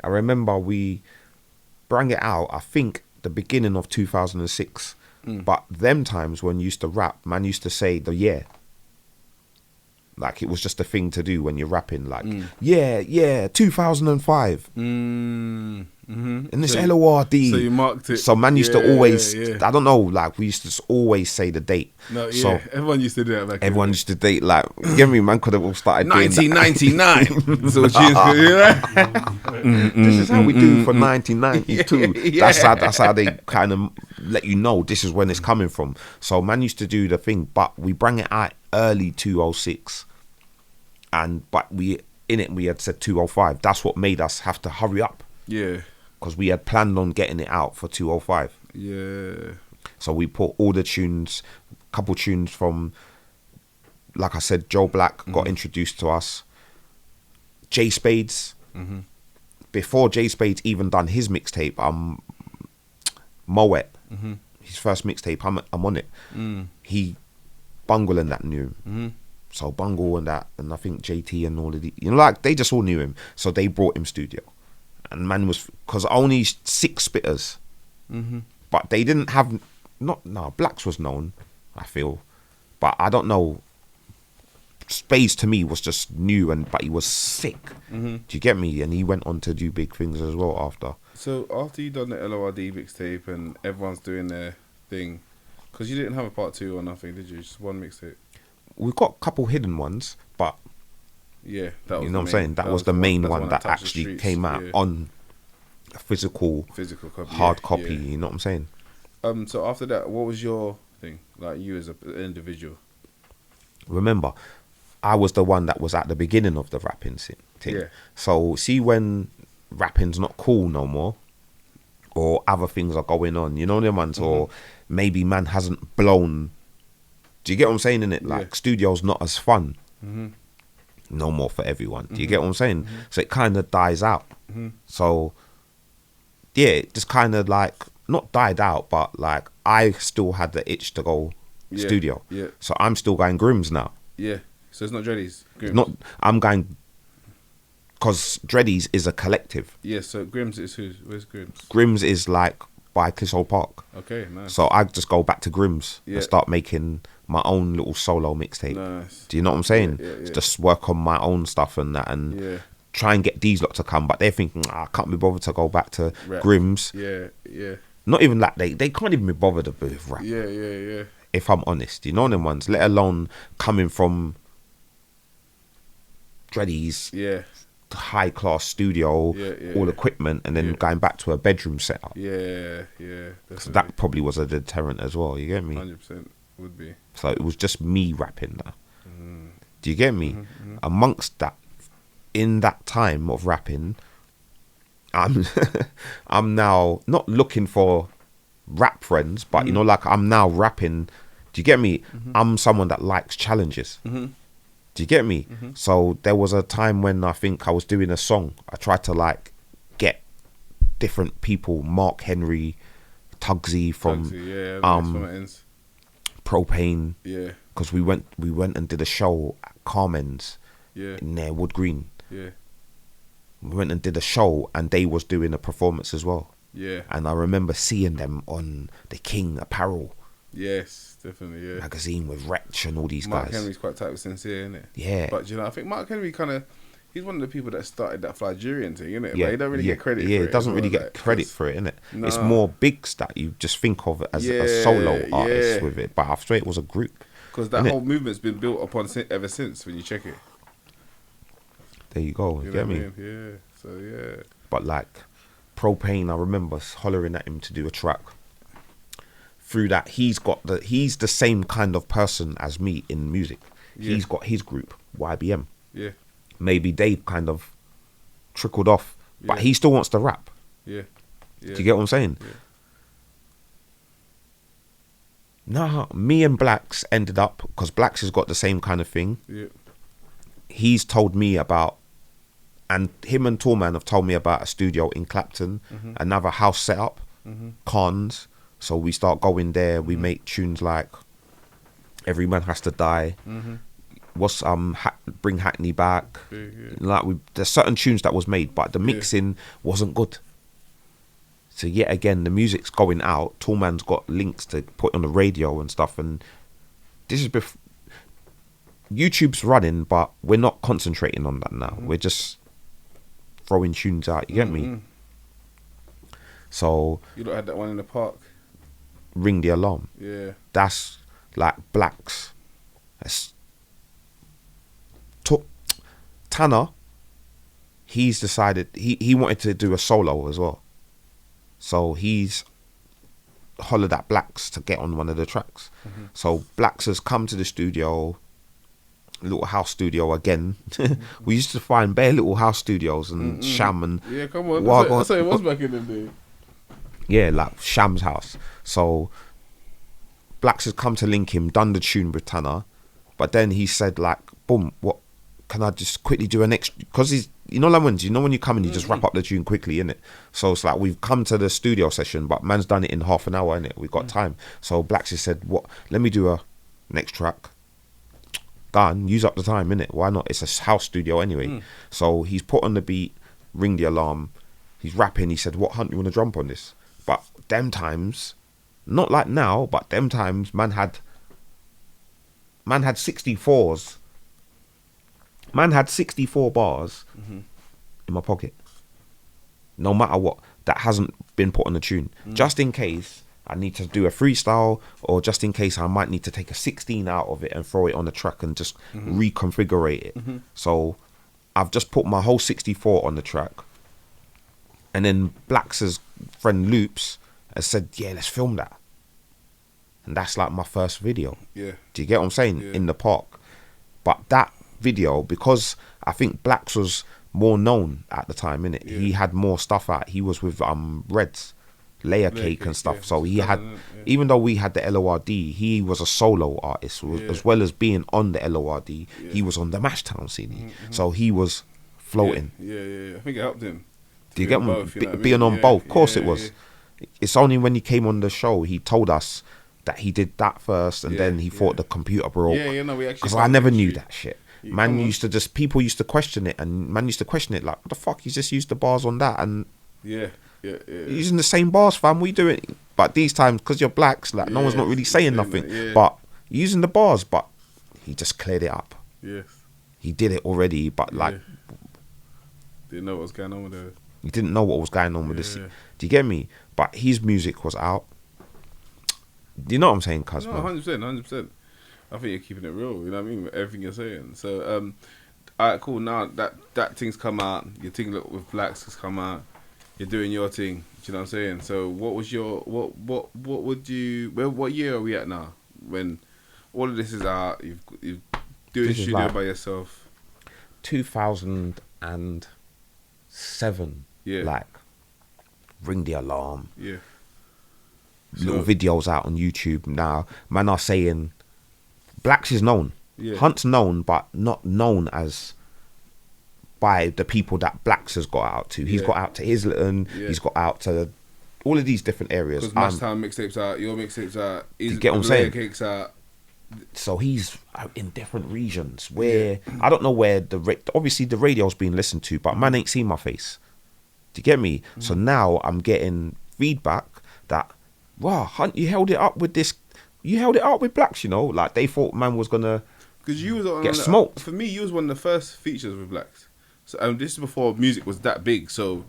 I remember we brought it out, I think, the beginning of 2006. But them times when you used to rap, man used to say the year. Like, it was just a thing to do when you're rapping. Like, 2005. And it's LORD. So you marked it. So man used to always, I don't know, like, we used to always say the date. No, so everyone used to do that back Everyone used to date, like, you get me, man could have all started 1999. So this is how we do for 1992. That's how they kind of let you know this is when it's coming from. So man used to do the thing, but we bring it out early 2006. But we in it we had said 205. That's what made us have to hurry up. Yeah. Because we had planned on getting it out for 205. Yeah. So we put all the tunes, couple tunes from, like I said, Joe Black got introduced to us. J Spades. Before J Spades even done his mixtape, Moet, his first mixtape, I'm on it. He, Bungle and that knew him. So Bungle and that, and I think JT and all of the, like they just all knew him. So they brought him studio. And man was, because only 6 spitters. But they didn't have, Blacks was known, I feel. But I don't know. Spades to me was just new, but he was sick. Do you get me? And he went on to do big things as well after. So after you done the LORD mixtape and everyone's doing their thing, because you didn't have a part 2 or nothing, did you? Just one mixtape. We've got a couple hidden ones, but yeah, that was, you know what I'm saying? That was the main one that actually came out on a physical copy, hard copy. You know what I'm saying? So after that, what was your thing? Like you as an individual? Remember, I was the one that was at the beginning of the rapping thing. Yeah. So see when rapping's not cool no more, or other things are going on, you know them ones, or maybe man hasn't blown. Do you get what I'm saying in it? Like studio's not as fun no more for everyone. Do you get what I'm saying? So it kind of dies out. So yeah, it just kind of like not died out, but like I still had the itch to go studio. Yeah. So I'm still going Grims now. Yeah. So it's not Dreadies. Grims. Not. I'm going because Dreadies is a collective. Yeah. So Grims is who? Where's Grims? Grims is like by Clissold Park. Okay. Nice. So I just go back to Grims and start making my own little solo mixtape. Nice. Do you know what I'm saying? Yeah. Just work on my own stuff and that, and try and get these lot to come. But they're thinking, I can't be bothered to go back to Grims. Yeah. Not even that they can't even be bothered with rap. Yeah. If I'm honest, you know them ones. Let alone coming from Dreadies, high class studio, all equipment, and then going back to a bedroom setup. Yeah. So that probably was a deterrent as well. You get me? 100% would be. So it was just me rapping now. Do you get me? Amongst that, in that time of rapping, I'm now not looking for rap friends, but you know, like I'm now rapping. Do you get me? I'm someone that likes challenges. Do you get me? So there was a time when I think I was doing a song. I tried to like get different people, Mark Henry, Tugsy from Propane. Yeah. Because we went and did a show at Carmen's near Wood Green. Yeah. We went and did a show and they was doing a performance as well. Yeah. And I remember seeing them on the King Apparel. Yes, definitely, yeah. Magazine with Wretch and all these Mark guys. Henry's quite tight with Sincere, isn't it? Yeah. But you know, I think Mark Henry he's one of the people that started that Flygerian thing, isn't it? Yeah. But he don't really get credit for it. Yeah, he doesn't really get credit for it, innit? No. It's more bigs that you just think of as a solo artist with it. But after it was a group. Because that whole movement's been built upon ever since when you check it. There you go, you get me? Yeah, so yeah. But like Propane, I remember hollering at him to do a track. Through that, he's the same kind of person as me in music. Yeah. He's got his group, YBM. Yeah. Maybe they kind of trickled off, but he still wants to rap. Yeah. Do you get what I'm saying? Yeah. Nah, me and Blacks ended up, because Blacks has got the same kind of thing. Yeah. He's told me about, and him and Tallman have told me about a studio in Clapton, another house setup, Cons. So we start going there. We make tunes like Every Man Has to Die. What's Bring Hackney Back. Like there's certain tunes that was made, but the mixing wasn't good. So yet again, the music's going out. Tallman's got links to put on the radio and stuff, and this is YouTube's running, but we're not concentrating on that now. We're just throwing tunes out. You get me? So you don't had that one in the park. Ring the Alarm. Yeah. That's like Blacks. That's Tanner. He's decided he wanted to do a solo as well. So he's hollered at Blacks to get on one of the tracks. So Blacks has come to the studio, little house studio again. We used to find bare little house studios and Sham and yeah, come on. That's how it was back in the day. Yeah, like Sham's house. So Blacks has come to link him, done the tune with Tanner, but then he said like, boom, what can I just quickly do an extra? Because he's, you know, like when you come and you just wrap up the tune quickly, innit? So it's like we've come to the studio session, but man's done it in half an hour, innit? We've got time. So Blacks has said, what? Let me do a next track. Done. Use up the time, innit? Why not? It's a house studio anyway. So he's put on the beat, ring the alarm. He's rapping. He said, what, Hunt, you want to jump on this? But them times, not like now, but them times, man had 64s. Man had 64 bars in my pocket. No matter what, that hasn't been put on the tune. Just in case I need to do a freestyle, or just in case I might need to take a 16 out of it and throw it on the track and just reconfigure it. So I've just put my whole 64 on the track. And then Blacks' friend Loops has said, yeah, let's film that. And that's like my first video. Yeah. Do you get what I'm saying? Yeah. In the park. But that video, because I think Blacks was more known at the time, innit? Yeah. He had more stuff out. He was with Reds, Layer Cake and stuff. Yeah. So he had, even though we had the LORD, he was a solo artist. As well as being on the LORD, he was on the Mashtown CD. So he was floating. Yeah. I think it helped him. Do you get me? Being on both. Of course it was. It's only when he came on the show, he told us that he did that first, and then he thought the computer broke. Because I never knew that shit. Man used to just, people used to question it, and man used to question it like, what the fuck, he's just used the bars on that, and using the same bars, fam, we do it. But these times, because you're Blacks, like no one's not really saying nothing, but using the bars, but he just cleared it up. Yes. He did it already, but like didn't know what was going on with it. He didn't know what was going on with this. Do you get me? But his music was out. Do you know what I'm saying, cuz? No, 100%. I think you're keeping it real, you know what I mean, with everything you're saying. So, alright, cool. Now that thing's come out, your thing with Blacks has come out. You're doing your thing. Do you know what I'm saying? So, what was your what year are we at now? When all of this is out, you've doing studio like by yourself. 2007. Yeah. Like, ring the alarm. Yeah. Little videos out on YouTube now. Man are saying Blacks is known. Yeah. Hunt's known, but not known as by the people that Blacks has got out to. He's got out to Islington. He's got out to all of these different areas. Because Mashtown mixtapes out, your mixtapes out, you get what I'm saying? Cakes out. So he's out in different regions where I don't know where obviously the radio's being listened to, but man ain't seen my face. Do you get me? So now I'm getting feedback that, wow, Hunt, you held it up with this. You held it up with Blacks, you know. Like they thought man was gonna get smoked. For me, you was one of the first features with Blacks. So this is before music was that big. So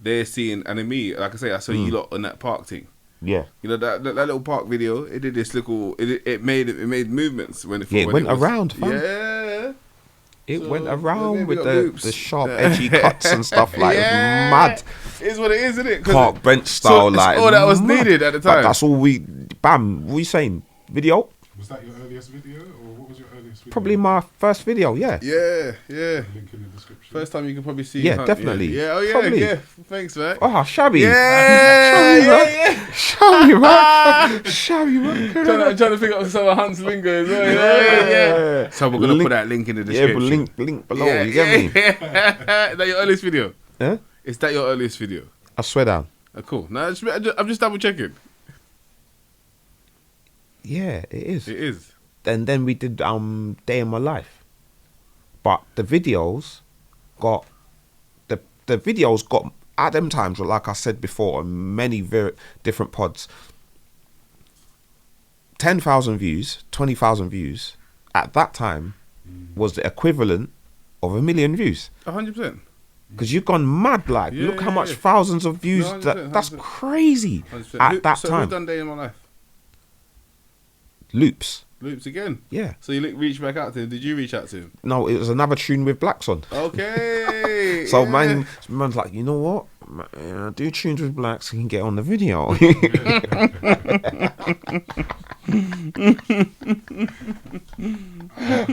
they're seeing, and in me, like I say, I saw you lot on that park thing. Yeah, you know that little park video. It did this little. It made movements when it. Yeah, it went around. Fam. Yeah. It went around with the sharp, edgy cuts and stuff. Like it was mad. It's what it is, isn't it? Park bench style, like all that was needed at the time. That's all we. Bam. What are you saying? Video. Was that your earliest video, or what was your earliest video? Probably my first video. Yeah. Yeah. Link in the description. First time you can probably see. Yeah, definitely. Yeah. Oh yeah. Probably. Yeah. Thanks, man. Oh, shabby. Yeah. Shabby, man. Shabby, man. Trying to pick up some of Hunt's lingo as well. Yeah. So we're gonna put that link in the description. Yeah, but link below. You get me? Is that your earliest video? Yeah. Is that your earliest video? I swear down. Cool. No, I'm just double checking. Yeah, it is. It is. And then we did Day in My Life, but the videos got the videos got at them times. Like I said before, on many very different pods, 10,000 views, 20,000 views at that time was the equivalent of 1 million views. 100%. Because you've gone mad, like look how much thousands of views. No, 100%, that's crazy 100%. At that time. Who done Day in My Life? Loops again. Yeah. So you reached back out to him. Did you reach out to him? No, it was another tune with Blacks on. Okay. So man's like, you know what? Do tunes with Blacks, he can get on the video.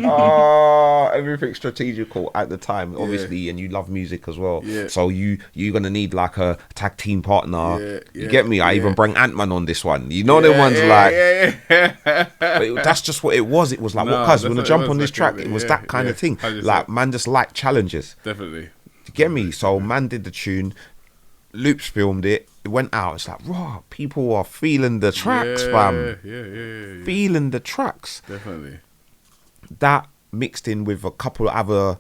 Oh, everything's strategical at the time, obviously, and you love music as well. Yeah. So you're gonna need like a tag team partner. Yeah, you get me? I even bring Ant-Man on this one. You know, them ones but that's just what it was. It was like, what? Cuz we're gonna jump on this track. It was that kind of thing. 100%. Like, man, just like challenges. Definitely. You get me? So man did the tune. Loops filmed it. It went out. It's like, raw. People are feeling the tracks, fam. Yeah. Feeling the tracks. Definitely. That mixed in with a couple of other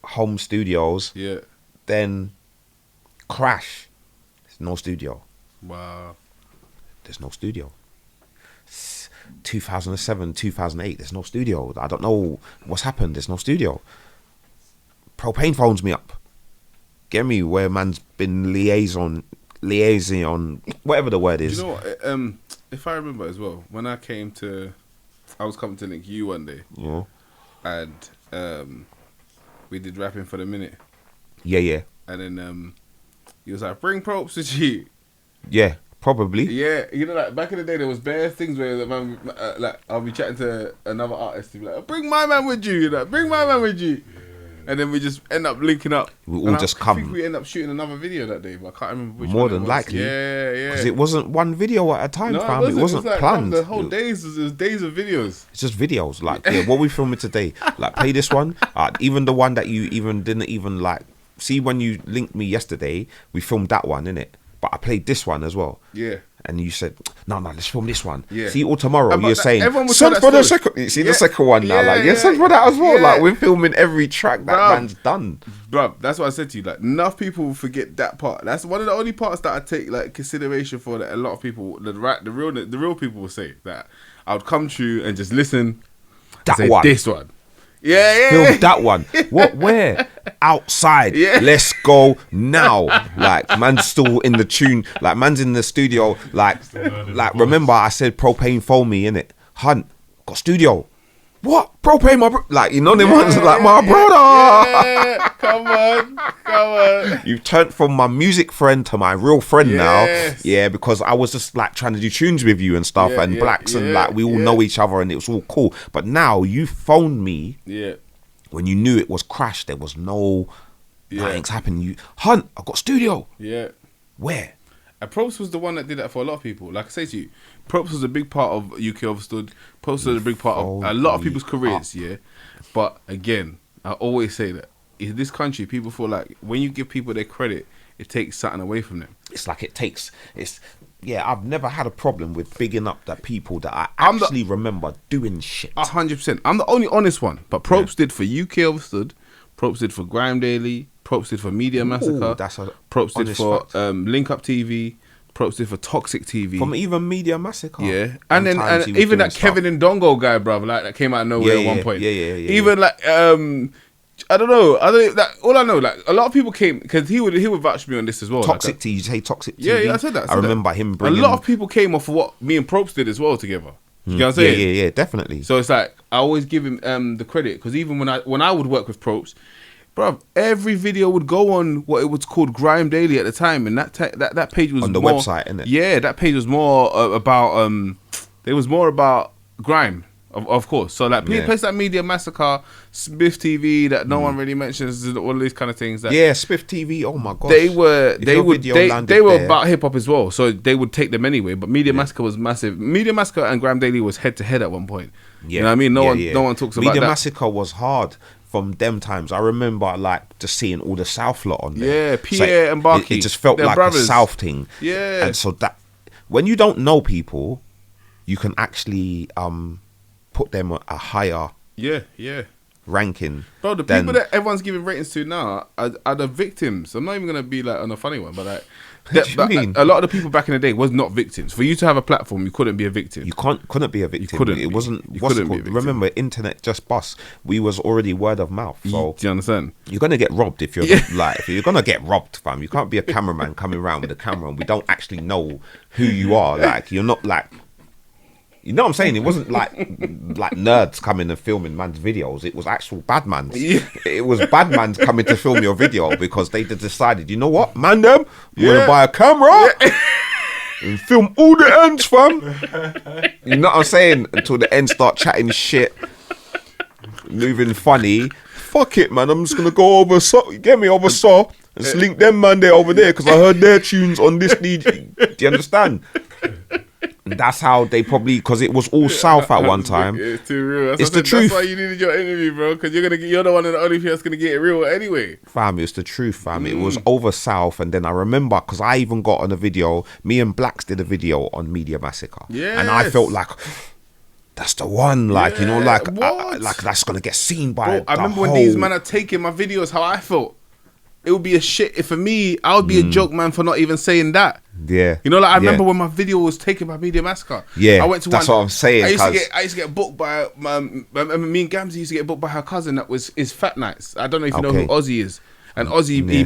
home studios. Yeah. Then crash. There's no studio. Wow. There's no studio. 2007, 2008. There's no studio. I don't know what's happened. There's no studio. Propane phones me up. Get me? Where man's been liaison, whatever the word is. You know what? If I remember as well, when I was coming to link you one day. Yeah. And we did rapping for the minute. Yeah. And then he was like, bring props with you. Yeah, probably. Yeah, you know, like back in the day, there was bare things where the man, like I'll be chatting to another artist to be like, bring my man with you, bring my man with you. And then we just end up linking up. We all just come. I think we end up shooting another video that day, but I can't remember which one. More than likely. Yeah. Because it wasn't one video at a time, fam. It wasn't like, planned. The whole days was days of videos. It's just videos. Like, what we filming today. Like, play this one. Even the one that you even didn't even like. See, when you linked me yesterday, we filmed that one, innit? But I played this one as well. Yeah. And you said, no, let's film this one. Yeah. See, all tomorrow, you're saying, send for the second. You see the second one now. Send for that as well. Like, we're filming every track that man's done. Bruv, that's what I said to you. Like, enough people forget that part. That's one of the only parts that I take, like, consideration for that a lot of people, the real people will say that I would come through and just listen. That say, one. This one. Yeah. Film that one. What? Where? Outside. Yeah. Let's go now. Like, man's still in the tune. Like, man's in the studio. Like remember I said Propane phone me, innit? Hunt, got studio. What? Propane, my bro. Like, you know them ones like, my brother. Yeah. Come on. You've turned from my music friend to my real friend now. Yeah, because I was just like trying to do tunes with you and stuff and blacks and like we all know each other and it was all cool. But now you phoned me when you knew it was Crash. There was no things happening. You, Hunt, I got studio. Yeah. Where? And Props was the one that did that for a lot of people. Like I say to you, Props was a big part of UK Overstood. Props was a big part of a lot of people's careers, But again, I always say that in this country, people feel like when you give people their credit, it takes something away from them. It's like I've never had a problem with bigging up the people that I actually remember doing shit. 100%. I'm the only honest one. But Props did for UK Overstood. Props did for Grime Daily. Props did for Media Massacre. Props did for Link Up TV. Props did for Toxic TV. From even Media Massacre. Yeah. And then even that Kevin and Dongo guy, bruv, like that came out of nowhere at one point. Yeah. Even like I don't know. All I know, like a lot of people came because he would vouch for me on this as well. Toxic TV. You say Toxic TV? Yeah, I said that. I remember him bringing. A lot of people came off of what me and Props did as well together. You know what I'm saying? Yeah, definitely. So it's like I always give him the credit because even when I would work with Props, bro, every video would go on what it was called Grime Daily at the time, and that page was on the website, innit? Yeah, that page was more about it was more about grime. Of course. So like places like Media Massacre, Spiff TV that no one really mentions, all these kind of things. That Spiff TV. Oh my gosh. They were about hip hop as well. So they would take them anyway. But Media Massacre was massive. Media Massacre and Grime Daily was head to head at one point. Yeah. You know what I mean? No one talks about that. Media Massacre was hard from them times. I remember like just seeing all the South lot on there. Yeah, Pierre and Barky. It just felt like brothers. A South thing. Yeah. And so that when you don't know people, you can actually put them a higher ranking. Bro, the people that everyone's giving ratings to now are the victims. I'm not even gonna be like on a funny one, but like a lot of the people back in the day was not victims. For you to have a platform, you couldn't be a victim. You couldn't be a victim. You couldn't. It wasn't. You couldn't be a victim. Remember, internet just bust. We was already word of mouth. So do you understand? You're gonna get robbed if you're like. If you're gonna get robbed, fam. You can't be a cameraman coming around with a camera and we don't actually know who you are. Like you're not like. You know what I'm saying? It wasn't like nerds coming and filming man's videos. It was actual bad mans. Yeah. It was bad mans coming to film your video because they decided, you know what, man, you want to buy a camera? and film all the ends, fam. You know what I'm saying? Until the ends start chatting shit, moving funny. Fuck it, man. I'm just gonna go over get me over and just link them man there over there because I heard their tunes on this DJ. Do you understand? That's how they probably, because it was all south at one time. It's too real. It's the truth. That's why you needed your interview, bro, because you're the one and the only person that's gonna get it real anyway. Fam, it's the truth, fam. It was over south, and then I remember because I even got on a video. Me and Blacks did a video on Media Massacre, and I felt like that's the one, like you know, like that's gonna get seen by. Bro, I remember when these men are taking my videos, how I felt. It would be a shit if for me, I would be a joke man for not even saying that. Yeah, you know, like I remember when my video was taken by Media Massacre. Yeah, I went to that's what I'm saying. I used to get booked by me and Gamzy used to get booked by her cousin. That was Fat Nights. I don't know if you know who Ozzy is. And Ozzy, he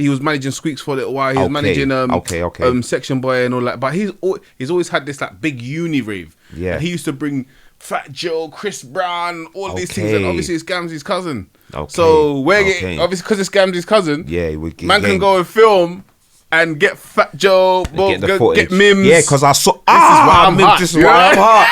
was managing Squeeks for a little while. He was managing Section Boy and all that. But he's always had this like big uni rave. Yeah, and he used to bring Fat Joe, Chris Brown, all these things, and obviously it's Gamzy's cousin. So we're getting, obviously because it's Gamzy's cousin. Yeah, man can go and film and get Fat Joe, get Mims. Yeah, because I saw. This is why I'm hot.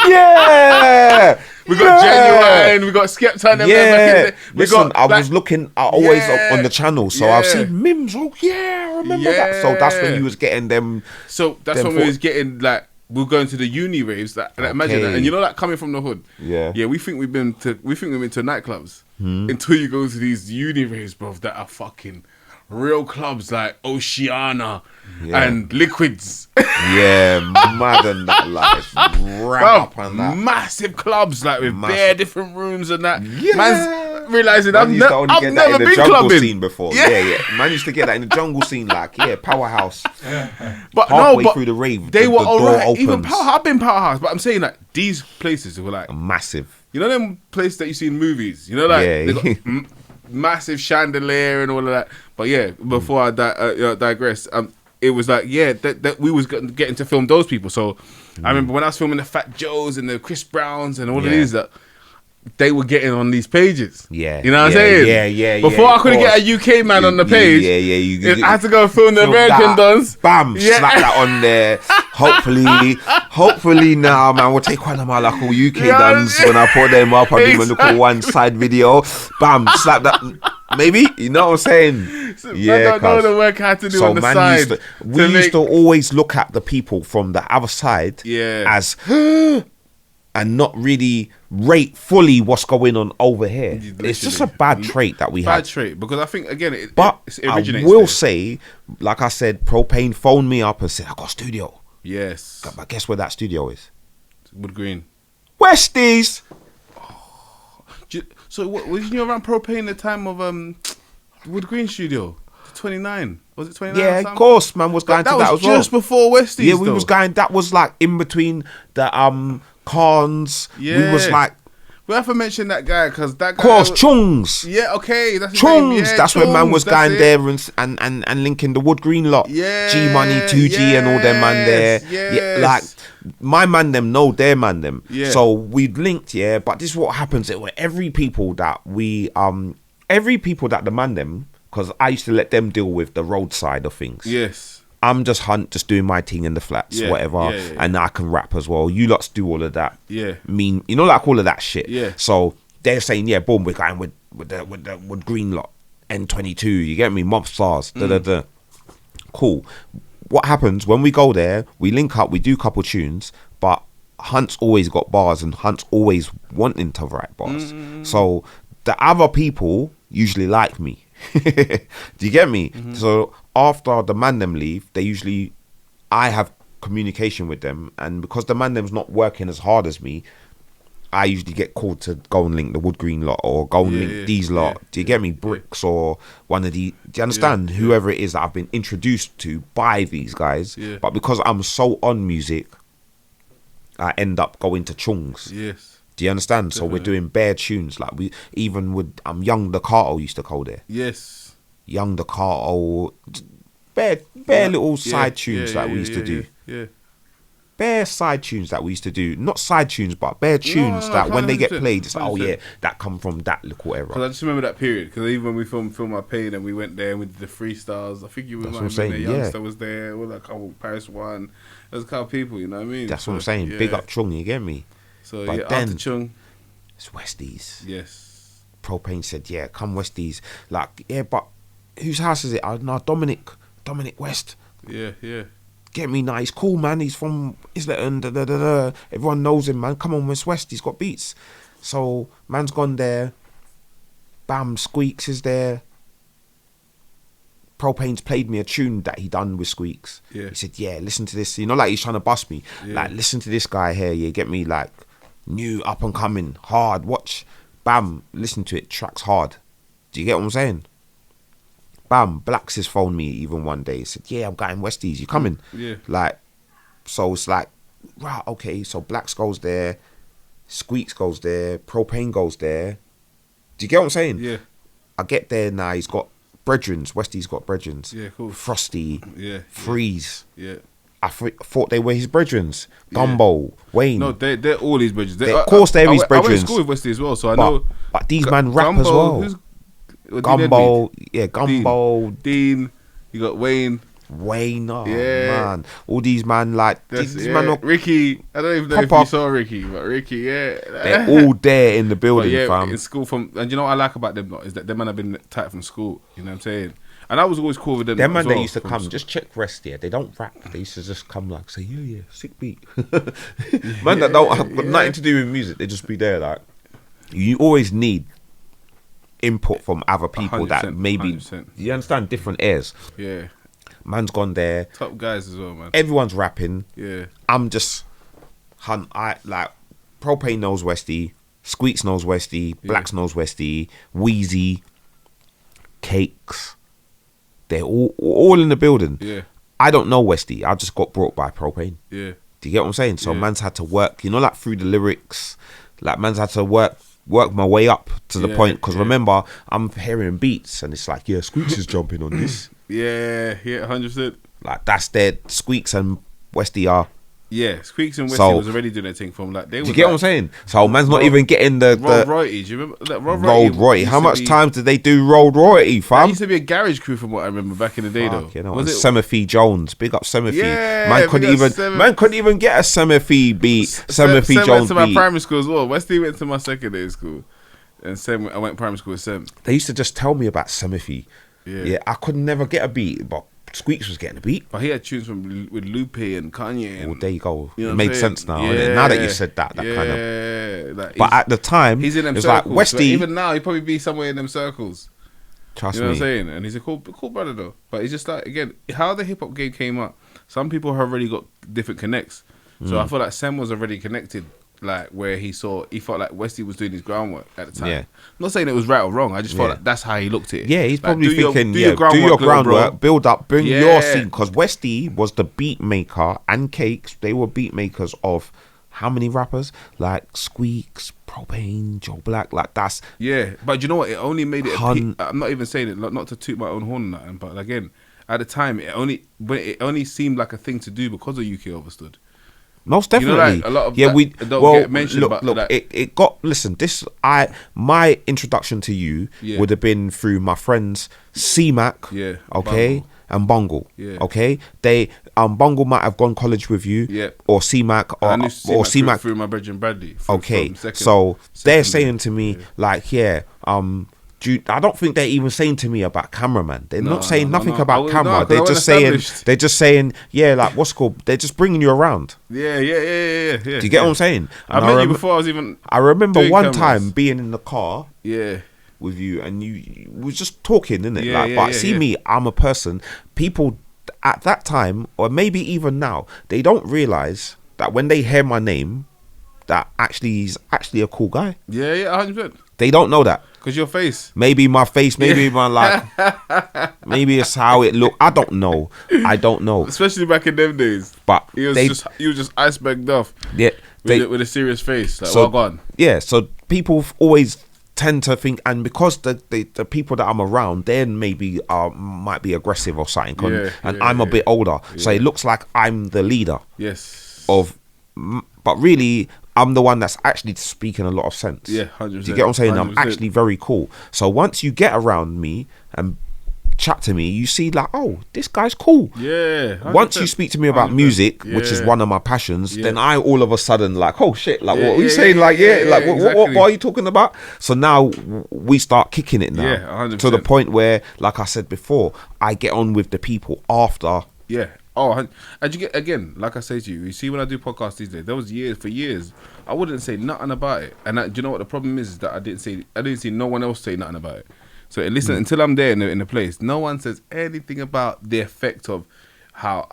Yeah. We got Genuine, we got Skepta. Yeah, listen, I was looking always on the channel, so I've seen Mims. Oh yeah, I remember that. So that's when you was getting them. So that's when we was getting like. We're going to the uni raves. Imagine that, and you know that coming from the hood. Yeah, we think we've been to nightclubs until you go to these uni raves, bro. That are fucking real clubs like Oceana and Liquids. Yeah, mad on that life. Up on that. Massive clubs like with bare different rooms and that. Yeah. Man's realizing I've never been clubbing scene before. Yeah. Man used to get that in the jungle scene, like powerhouse. But halfway through the rave, they were alright. Opens. Even I've been powerhouse, but I'm saying like these places were like massive. You know them places that you see in movies. You know, like they got massive chandelier and all of that. But yeah, before I digress, it was like that we was getting to film those people. So I remember when I was filming the Fat Joes and the Chris Browns and all of these that. They were getting on these pages. Yeah. You know what I'm saying? Yeah. Before I couldn't get a UK man on the page. I had to go film the American dons. Bam. Slap that on there. Hopefully now, man, we'll take one of my local UK dons when I put them up. I'll do my little one side video. Bam. Slap that. Maybe. You know what I'm saying? I don't know the work I had to do on the side. We used to always look at the people from the other side as... and not really rate fully what's going on over here. Literally. It's just a bad trait that we have. Bad trait, because I think, again, it originates. I will say, like I said, Propane phoned me up and said, I got a studio. Yes. But guess where that studio is? Wood Green. Westys! Oh. So, was you around Propane the time of Wood Green studio? 29. Was it 29? Yeah, of course, man was going to that as well. That was just before Westys. Yeah, we was going, that was like in between the Cons. Yeah. We was like, we have to mention that guy because that guy. Of course, Chungs. Yeah, okay, that's his Chungs. name. Yeah, that's Chungs, when man was going there and linking the Wood Green lot. Yeah, G Money, 2G, and all them man there. Yes. Yeah, like my man them know their man them. Yeah. So we'd linked. Yeah, but this is what happens. It were every people that the man them, because I used to let them deal with the roadside of things. Yes. I'm just doing my thing in the flats, whatever, and I can rap as well. You lots do all of that. Yeah. You know, like all of that shit. Yeah. So they're saying, boom, we're going with the green lot, N22. You get me? Mob stars. Cool. What happens when we go there? We link up. We do a couple tunes, but Hunt's always got bars, and Hunt's always wanting to write bars. So the other people usually like me. Do you get me? So after the man them leave, I have communication with them, and because the man them's not working as hard as me, I usually get called to go and link the Wood Green lot or go and link these lot. Do you get me? Bricks or one of the. Do you understand? Whoever it is that I've been introduced to by these guys, but because I'm so on music, I end up going to Chungs. Yes. Do you understand? Definitely. So we're doing bare tunes. Like we even with Young the Cartel used to go there. Yes. Young the Cartel, bare little side tunes that we used to do. Yeah. bare side tunes that we used to do. Not side tunes, but bare tunes that when they get played, it's like, oh yeah, that come from that little era. Because I just remember that period. Because even when we filmed My Pain and we went there and we did the freestyles, I think you remember the youngster was there. All that couple, Paris One. There's a couple people, you know what I mean? That's what I'm saying. Big up Chung, you get me? So but then, after Chung, it's Westys. Yes. Propane said, yeah, come Westys. Like, yeah, but whose house is it? No, Dominic West. Yeah. Get me, nah, he's cool, man. He's from Islington, everyone knows him, man. Come on, West West, he's got beats. So, man's gone there. Bam, Squeeks is there. Propane's played me a tune that he done with Squeeks. Yeah. He said, yeah, listen to this. You know, like he's trying to bust me. Yeah. Like, listen to this guy here. You get me, like, new, up and coming, hard. Watch. Bam, listen to it. Track's hard. Do you get what I'm saying? Bam, Blacks has phoned me even one day. He said, yeah, I'm going Westys. You coming? Yeah. Like, so it's like, right, okay. So Blacks goes there. Squeeks goes there. Propane goes there. Do you get what I'm saying? Yeah. I get there now. He's got brethrens. Westy's got brethrens. Yeah, cool. Frosty. Yeah. Freeze. Yeah. I thought they were his brethrens. Gumbo. Wayne. No, they're all his brethrens. Of course they're his brethrens. I went to school with Westy as well, so I know. But these man rap as well. Gumbo, Gumbo, Dean, you got Wayne, oh man, all these man like these man Ricky. I don't even know if you saw Ricky, but Ricky, they're all there in the building, fam. In school and you know what I like about them lot is that them man have been tight from school. You know what I'm saying? And I was always cool with them. Them man, they used to come, just check rest here. They don't rap. They used to just come like say, yeah, sick beat. Man, that don't have got nothing to do with music. They just be there like. You always need input from other people that maybe 100%. You understand different airs. Yeah, man's gone there. Top guys as well, man. Everyone's rapping. Yeah, I'm just I like Propane knows Westy, Squeeks knows Westy, Blacks knows Westy, Weezy, Cakes. They're all in the building. Yeah, I don't know Westy. I just got brought by Propane. Yeah, do you get what I'm saying? So man's had to work. You know, like through the lyrics. Like man's had to work my way up to the point, because remember I'm hearing beats and it's like, yeah, Squeeks is jumping on this. yeah 100%. Like that's their Squeeks and Westy are. Yeah, Squeeks and Westy was already doing their thing from like. Do you get what I'm saying? So man's not even getting the royalty. Do you remember that rolled royalty? How much times did they do rolled royalty, fam? That used to be a garage crew from what I remember back in the day, though. You know, was it Semify Jones? Big up Semify. Yeah, man couldn't even get a Semify beat. Semify Jones went to my beat. primary school as well. Westy went to my secondary school, and Sem, I went primary school with Sem. They used to just tell me about Semify. Yeah, I could never get a beat, but Squeeks was getting a beat. But he had tunes with Lupe and Kanye. And, well, there you go. You know it made sense now. Now that you said that kind of. Like but at the time, he's in them it's circles. like Westy. Even now, he'd probably be somewhere in them circles. Trust you know me. What I'm saying? And he's a cool brother though. But it's just like, again, how the hip hop game came up. Some people have already got different connects. So I feel like Sam was already connected. Like where he felt like Westy was doing his groundwork at the time. Yeah. I'm not saying it was right or wrong. I just felt like that's how he looked at it. Yeah, he's like, probably thinking, do your groundwork, build up, bring your scene. Because Westy was the beat maker and Cakes. They were beat makers of how many rappers? Like Squeeks, Propane, Joe Black. Like that's But you know what? It only made it. I'm not even saying it not to toot my own horn or nothing. But again, at the time, it only seemed like a thing to do because of UK Overstood. Most definitely. You know, like a lot of we don't get mentioned. Look, it got. Listen, my introduction to you would have been through my friends C-Mac, okay, and Bungle, okay. They Bungle might have gone college with you, or C-Mac, or C-Mac through my brother Bradley. Okay, so they're saying to me like, I don't think they're even saying to me about cameraman. They're not saying nothing about camera. They're just saying, like what's called. They're just bringing you around. Yeah. Do you get what I'm saying? And I met you before I was even. I remember one time being in the car. Yeah. With you, and you was just talking, innit? Me, I'm a person. People at that time, or maybe even now, they don't realize that when they hear my name, that he's actually a cool guy. Yeah, 100%. They don't know that. Because your face. Maybe my face, maybe my like, maybe it's how it look. I don't know. Especially back in them days. But he was just iceberged off. Yeah. With a serious face. Like, well gone. Yeah, so people always tend to think, and because the people that I'm around, then maybe might be aggressive or something. I'm a bit older. So it looks like I'm the leader. Yes. but really, I'm the one that's actually speaking a lot of sense. Yeah, 100%. Do you get what I'm saying? 100%. I'm actually very cool. So once you get around me and chat to me, you see like, oh, this guy's cool. Yeah. 100%. Once you speak to me about 100%. music, which is one of my passions, then I all of a sudden like, oh shit, like what are you saying? Like, like exactly. what are you talking about? So now we start kicking it now. Yeah, 100%. To the point where, like I said before, I get on with the people after. Yeah. Oh, and you get, again, like I say to you, you see when I do podcasts these days, there was years, I wouldn't say nothing about it. And do you know what the problem is that I didn't see no one else say nothing about it. So listen, until I'm there in the place, no one says anything about the effect of how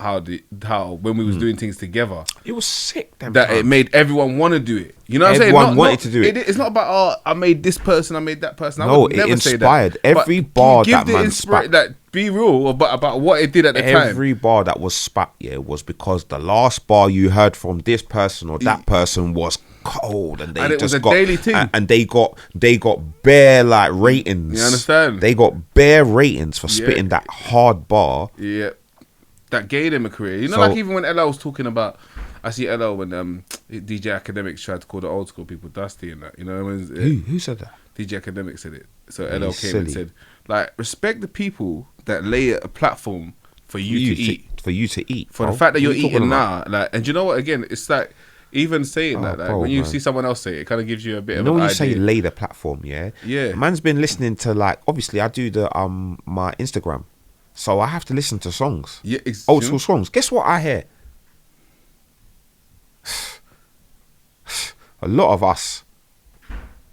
when we was doing things together, it was sick. It made everyone want to do it. You know what I'm saying? Everyone wanted to do it. It's not about I made this person, I made that person. No, it inspired every bar that man spat. That be real about what it did at the time. Every bar that was spat, was because the last bar you heard from this person or that person was cold, and it was a daily thing, and they got bare like ratings. You understand? They got bare ratings for spitting that hard bar. Yeah, that gave them a career. You know, like even when LL was talking about, I see LL when DJ Academics tried to call the old school people dusty and that. You know, who said that? DJ Academics said it. So LL came and said, like, respect the people that lay a platform for you to eat. For you to eat. For the fact that you're eating now. Like, and you know what, again, it's like, even saying that, like, when you see someone else say it, it kind of gives you a bit of an idea. When you say lay the platform, yeah? Man's been listening to, like, obviously I do the my Instagram. So I have to listen to songs. Yeah, old school songs. Guess what I hear? A lot of us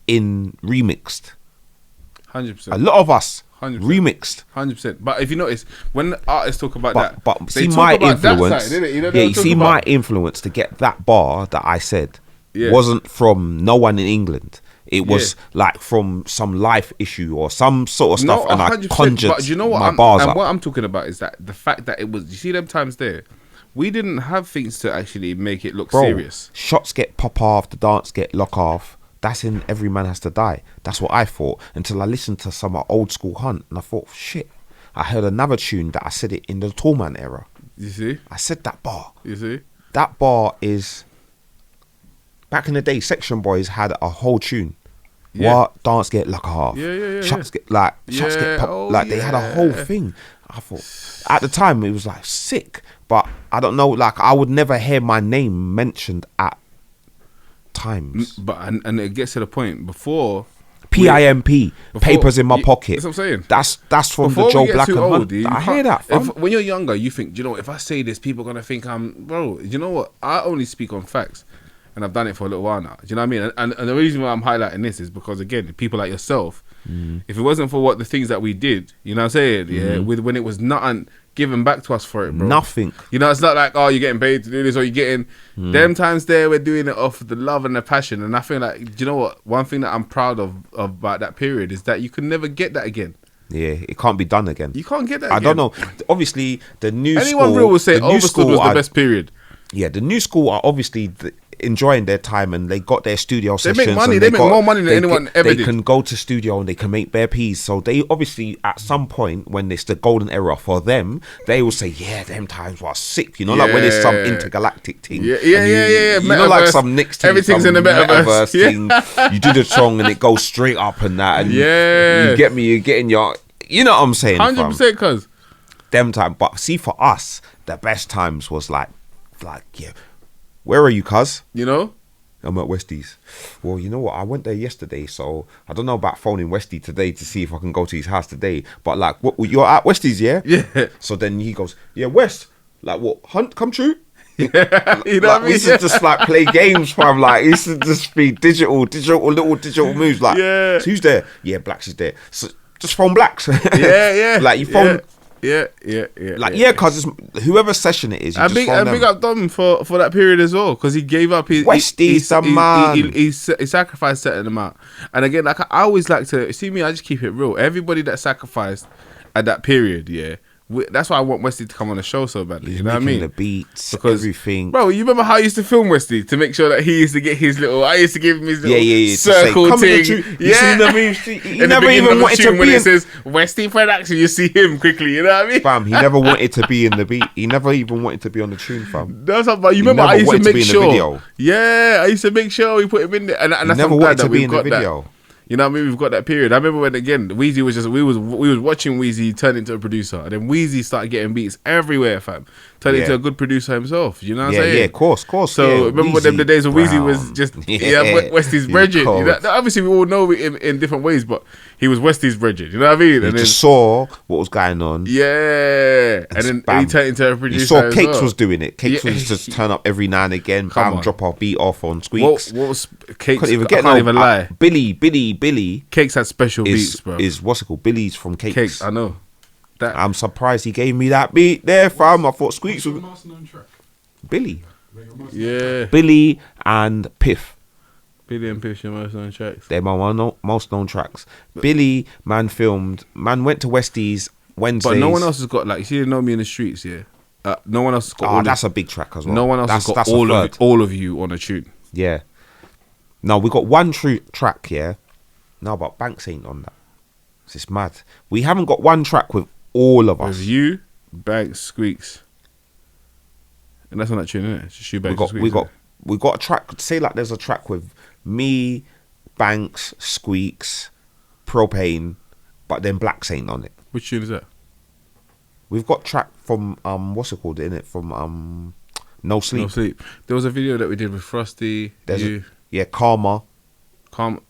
in remixed. 100%. A lot of us 100%. Remixed. 100%. But if you notice, when artists talk about that, but see my influence. You see my influence to get that bar that I said wasn't from no one in England. It was like from some life issue or some sort of stuff, and I conjured but you know what my bars up. What I'm talking about is that the fact that it was, you see them times there, we didn't have things to actually make it look serious. Shots get pop off, the dance get lock off. That's in Every Man Has to Die. That's what I thought until I listened to some old school Hunt, and I thought, shit. I heard another tune that I said it in the Tallman era. You see? I said that bar. You see? That bar is... Back in the day, Section Boys had a whole tune. What? Dance get lock off. Shots get like... Shots get pop. They had a whole thing. I thought... At the time, it was like sick. But I don't know, like I would never hear my name mentioned at times. But and it gets to the point before PIMP, papers in my pocket. That's what I'm saying. That's from the Joe Black and old, I hear that. When you're younger, you think, you know, if I say this, people are gonna think I'm bro. You know what? I only speak on facts, and I've done it for a little while now. Do you know what I mean? And the reason why I'm highlighting this is because again, people like yourself. If it wasn't for what the things that we did, you know what I'm saying? With when it was nothing given back to us for it, bro. Nothing. You know, it's not like, oh, you're getting paid to do this, or you're getting them times there, we're doing it off the love and the passion. And I feel like, do you know what? One thing that I'm proud of about that period is that you can never get that again. Yeah, it can't be done again. You can't get that I again. don't know. Obviously, the new Anyone school... real will say Overstood was the best period. Yeah, the new school are obviously... enjoying their time, and they got their studio sessions. They make money. They make more money than anyone ever did. They can go to studio and they can make bare peas. So they obviously, at some point, when it's the golden era for them, they will say, "Yeah, them times were sick." You know, like when it's some intergalactic thing. Yeah. You know, like some Knicks thing, everything's in the metaverse thing. You do the song and it goes straight up and that. And you get me. You're getting your. You know what I'm saying? 100%, cuz them time. But see, for us, the best times was like. Where are you, cuz? You know? I'm at Westys. Well, you know what? I went there yesterday, so I don't know about phoning Westy today to see if I can go to his house today. But like, what, you're at Westys, yeah? Yeah. So then he goes, yeah, West. Like, what? Hunt, come true? Yeah. You know what I mean? We used to just like play games, fam. Like, it used to just be little digital moves. Like, so who's there? Yeah, Blacks is there. So just phone Blacks. Yeah. Like, you phone... Yeah. Like, cause it's whoever session it is. I big up Dom for that period as well, because he gave up his Westies, man. He sacrificed setting them out. And again, like I always like to see me. I just keep it real. Everybody that sacrificed at that period, That's why I want Westy to come on the show so badly. He's you know what I mean? The beats, because, everything. Bro, you remember how I used to film Westy to make sure that he used to get his little. I used to give him his little circle thing. He never even wanted to be. When it says Westy Production, you see him quickly. You know what I mean? Fam, he never wanted to be in the beat. He never even wanted to be on the tune, fam. That's how, but you remember I used to make sure. Yeah, I used to make sure we put him in there, and that's never wanted to be in the video. You know what I mean? We've got that period. I remember when, again, Weezy was just... We was watching Weezy turn into a producer. And then Weezy started getting beats everywhere, fam. Turned into a good producer himself. You know what I'm saying? Yeah, of course. So, remember the days when Weezy was just... Westy's brethren. You know, obviously, we all know in different ways, but he was Westy's brethren. You know what I mean? He just saw what was going on. Yeah. And then he turned into a producer. You saw Cakes was doing it. Cakes was just turn up every now and again. Bam, drop our beat off on Squeeks. What was Cakes? I can't even lie. Billy. Cakes had special beats, bro. Is what's it called? Billy's from Cakes. Cakes, I know. I'm surprised he gave me that beat there, fam. I thought Squeeks was most known track? Billy. Yeah. Billy and Piff. Billy and Piff, your most known tracks. They're my most known tracks. Billy, man went to Westys Wednesdays. But no one else has got, like, you see, Know Me in the Streets, yeah? No one else has got that's a big track as well. No one else has got all of you on a tune. Yeah. No, we got one true track, yeah. No, but Banks ain't on that. It's mad. We haven't got one track with all of us. With you, Banks, Squeeks. And that's on that tune, isn't it? It's just you, Banks, Squeeks. We got a track, say like there's a track with me, Banks, Squeeks, Propane, but then Blacks ain't on it. Which tune is that? We've got track from what's it called in it? From No Sleep. No Sleep. There was a video that we did with Frosty. Karma. Karma.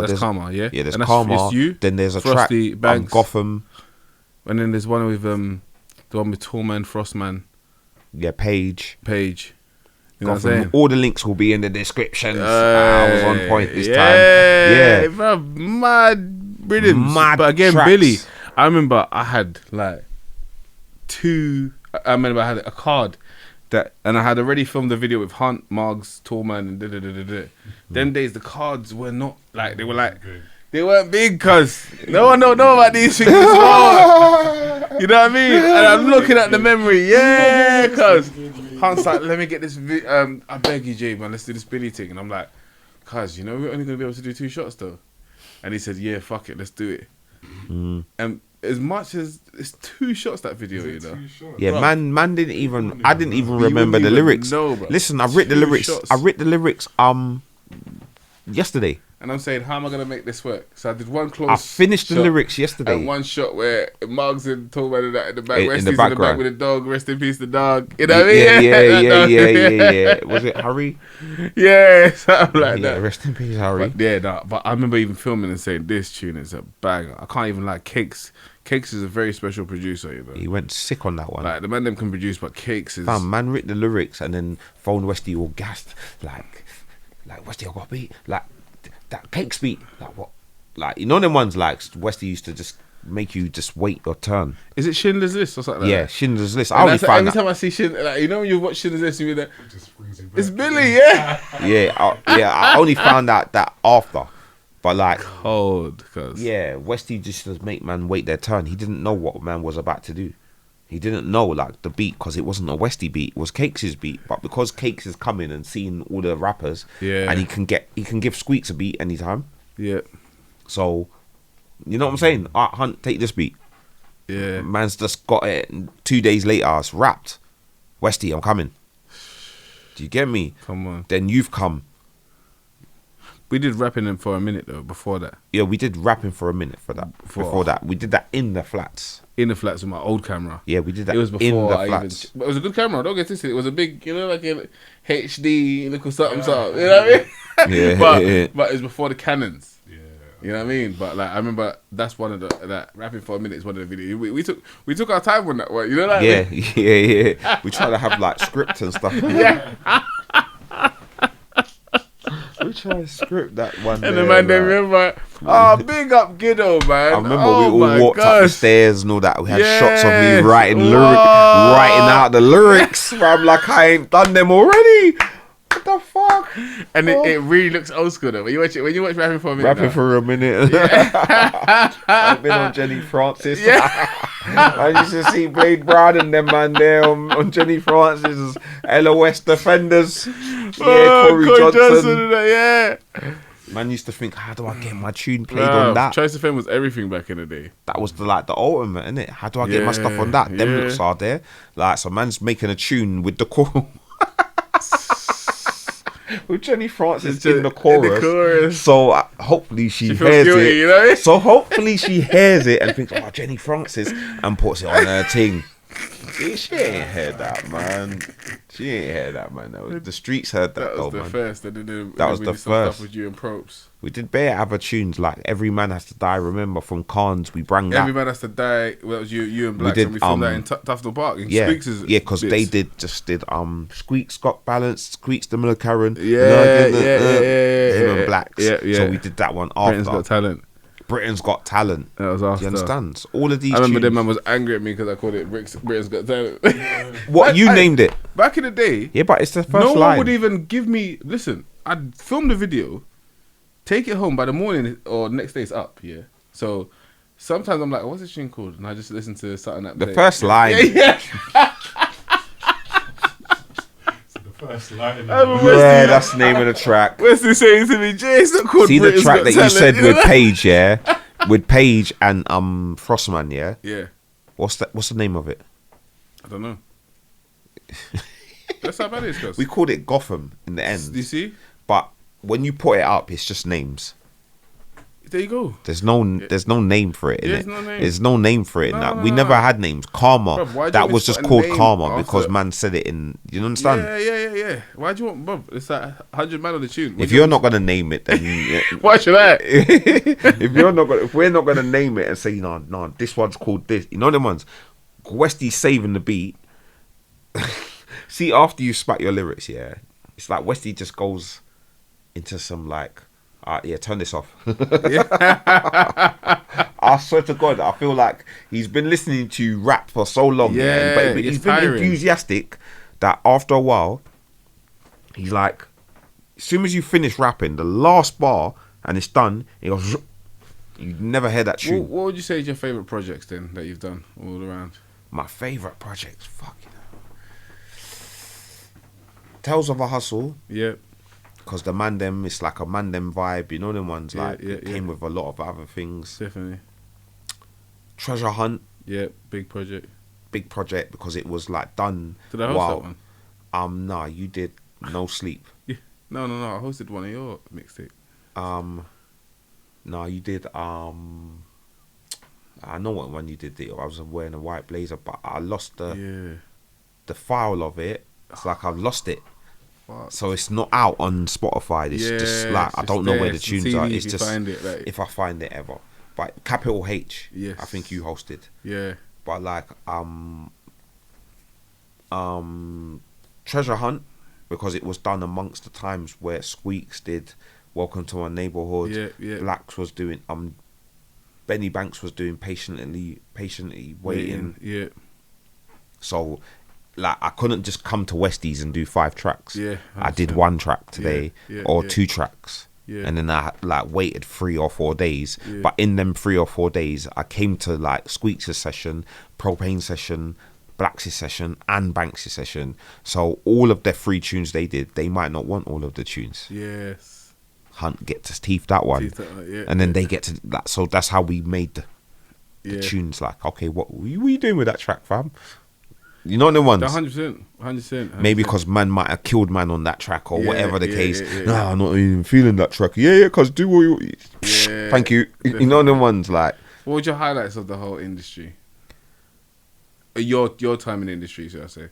There's Karma, yeah? Yeah, there's Karma. You, then there's a Frosty, track, Banks, Gotham. And then there's one with the one with Tallman, Frostman. Yeah, Page. You know what I'm saying? All the links will be in the description. I was on point this time. Yeah, bro, mad rhythms. But again, tracks. Billy, I remember I had like I had a card and I had already filmed the video with Hunt, Margs, Tallman, and Them days the cards were not like, they weren't big, cuz no one don't know about these things. You know what I mean? And I'm looking at the memory, cuz Hunt's like, let me get this. I beg you, Jay, man, let's do this Billy thing. And I'm like, cuz, you know, we're only gonna be able to do 2 shots though. And he said, yeah, fuck it, let's do it. And as much as it's 2 shots, that video, you know. Yeah, bro. man didn't even. I didn't even remember the lyrics. No, bro. Listen, I read the lyrics. I read the lyrics. Yesterday. And I'm saying, how am I gonna make this work? So I did one close. I finished the lyrics yesterday. And one shot where Margs and Tallman in the back, Westys in the back with a dog. Rest in peace, the dog. You know what I mean? Yeah. Was it Harry? Yeah, something like that. Rest in peace, Harry. But I remember even filming and saying, this tune is a banger. I can't even lie. Cakes is a very special producer, you know. He went sick on that one. Like, the man them can produce, but Cakes is... Man wrote the lyrics and then phoned Westy all gassed. Like Westy, I got a beat. Like, that Cakes beat. Like, what? Like, you know them ones, like, Westy used to just make you just wait your turn. Is it Schindler's List or something like that? Yeah, Schindler's List. I only found every time I see Schindler, like, you know when you watch Schindler's List, you mean that... It's Billy, yeah? I only found out that after. But like, cold, cause Westy just to make man wait their turn. He didn't know what man was about to do. He didn't know like the beat, because it wasn't a Westy beat. It was Cakes' beat. But because Cakes is coming and seeing all the rappers, and he can give Squeeks a beat anytime. Yeah. So, you know what I'm saying? Hunt, take this beat. Yeah. Man's just got it. And 2 days later, it's wrapped. Westy, I'm coming. Do you get me? Come on. Then you've come. We did rapping for a minute though. Before that, yeah, we did rapping for a minute for that. Before that, we did that in the flats. In the flats with my old camera. Yeah, we did that. It was before in the flats. But it was a good camera. Don't get this. It was a big, you know, like a HD little something. You know what I mean? But it was before the Canons. Yeah. You know what I mean? But like, I remember that's one of that rapping for a minute is one of the videos. We took our time on that one. You know that? Yeah. We try to have like script and stuff. Yeah. We try to script that one. And the man then remember, big up Giddo, man. I remember we all walked up the stairs and all that. We had shots of me writing out the lyrics. I'm like, I ain't done them already. What the fuck? And it really looks old school though. When you watch Rapping for a Minute. Rapping for a Minute. Yeah. I've been on Jenny Francis. I used to see Blade Brown and them man there on Jenny Francis, LOS Defenders. Corey Johnson. Yeah. Man used to think, how do I get my tune played on that? Choice FM was everything back in the day. That was the ultimate, innit? How do I get my stuff on that? Them looks are there. Like, so man's making a tune with the choral. With Jenny Francis in the chorus. So hopefully she hears guilty, it. You know? So hopefully she hears it and thinks, oh, Jenny Francis, and puts it on her thing. She ain't heard that, man. She ain't heard that, man. The streets heard that. That was the man. first. That was the first. Stuff with you and Propes. We did bare other tunes like Every Man Has to Die. Remember from Carnes, we brought that. Every Man Has to Die. Well, that was you and Blacks, and we filmed that in Tufton Park. Squeeks because they did Squeeks Got Balance, Squeeks the Karen. Yeah. Him and Blacks. Yeah. So we did that one after. Britain's Got Talent. Britain's Got Talent. That was after. Do you understand? So all of these. I remember tunes, them man was angry at me because I called it Britain's Got Talent. What you named it? Back in the day. Yeah, but it's the first no line. one would even give me. Listen, I'd film the video, take it home by the morning or next day it's up. Yeah. So sometimes I'm like, what's this tune called? And I just listen to something that. The first line. Yeah. First line. That's the name of the track. Westy saying to me, Jay, it's not called See Britain's the track Got that Talent, you said know? with Paige, yeah? With Paige and Frostman, yeah? Yeah. What's the name of it? I don't know. That's how bad it is, cuz. We called it Gotham in the end. Do you see? But when you put it up, it's just names. There you go. There's no name for it. There's innit? no name. There's no name for it. No, We never had names. Karma. Bruv, that was just called Karma after? because man said it in. You understand? Yeah. Why do you want, bruv? It's like 100 man on the tune. If you're not gonna name it, then why should I? if we're not gonna name it and say no, this one's called this. You know them ones. Westy's saving the beat. See, after you spat your lyrics, yeah, it's like Westy just goes into some like. Turn this off. I swear to God, I feel like he's been listening to you rap for so long, but he's been enthusiastic that after a while, he's like, as soon as you finish rapping, the last bar and it's done, he goes, you never hear that tune. What would you say is your favourite projects then that you've done all around? My favourite projects, fuck you know. Tales of a Hustle. Yeah. Because the Mandem, it's like a Mandem vibe, you know them ones, it came with a lot of other things. Definitely. Treasure Hunt. Yeah, big project because it was like done. Did I host that one? No, you did No Sleep. Yeah. No, I hosted one of your mixtape. No, you did, I know what one you did. I was wearing a white blazer, but I lost the file of it. It's like I've lost it. Fuck. So it's not out on Spotify. It's just like I don't know where the tunes are. It's just if I find it ever. But Capital H, yes. I think you hosted. Yeah. But like Treasure Hunt, because it was done amongst the times where Squeeks did Welcome to My Neighborhood. Yeah. Blacks was doing Benny Banks was doing patiently waiting. Yeah. So like I couldn't just come to Westys and do 5 tracks. Yeah. I did 1 track today or 2 tracks. Yeah. And then I like waited 3 or 4 days. Yeah. But in them 3 or 4 days, I came to like Squeeks' session, Propane session, Blacks' session, and Banks' session. So all of their 3 tunes they did, they might not want all of the tunes. Yes. Hunt get to teeth that one, and then they get to that. So that's how we made the tunes. Like, okay, what were you doing with that track, fam? You know the ones. 100%. Maybe because man might have killed man on that track or whatever the case. No, I'm not even feeling that track. Because do what you. Thank you. Definitely. You know the ones like. What were your highlights of the whole industry? Your time in the industry, should I say?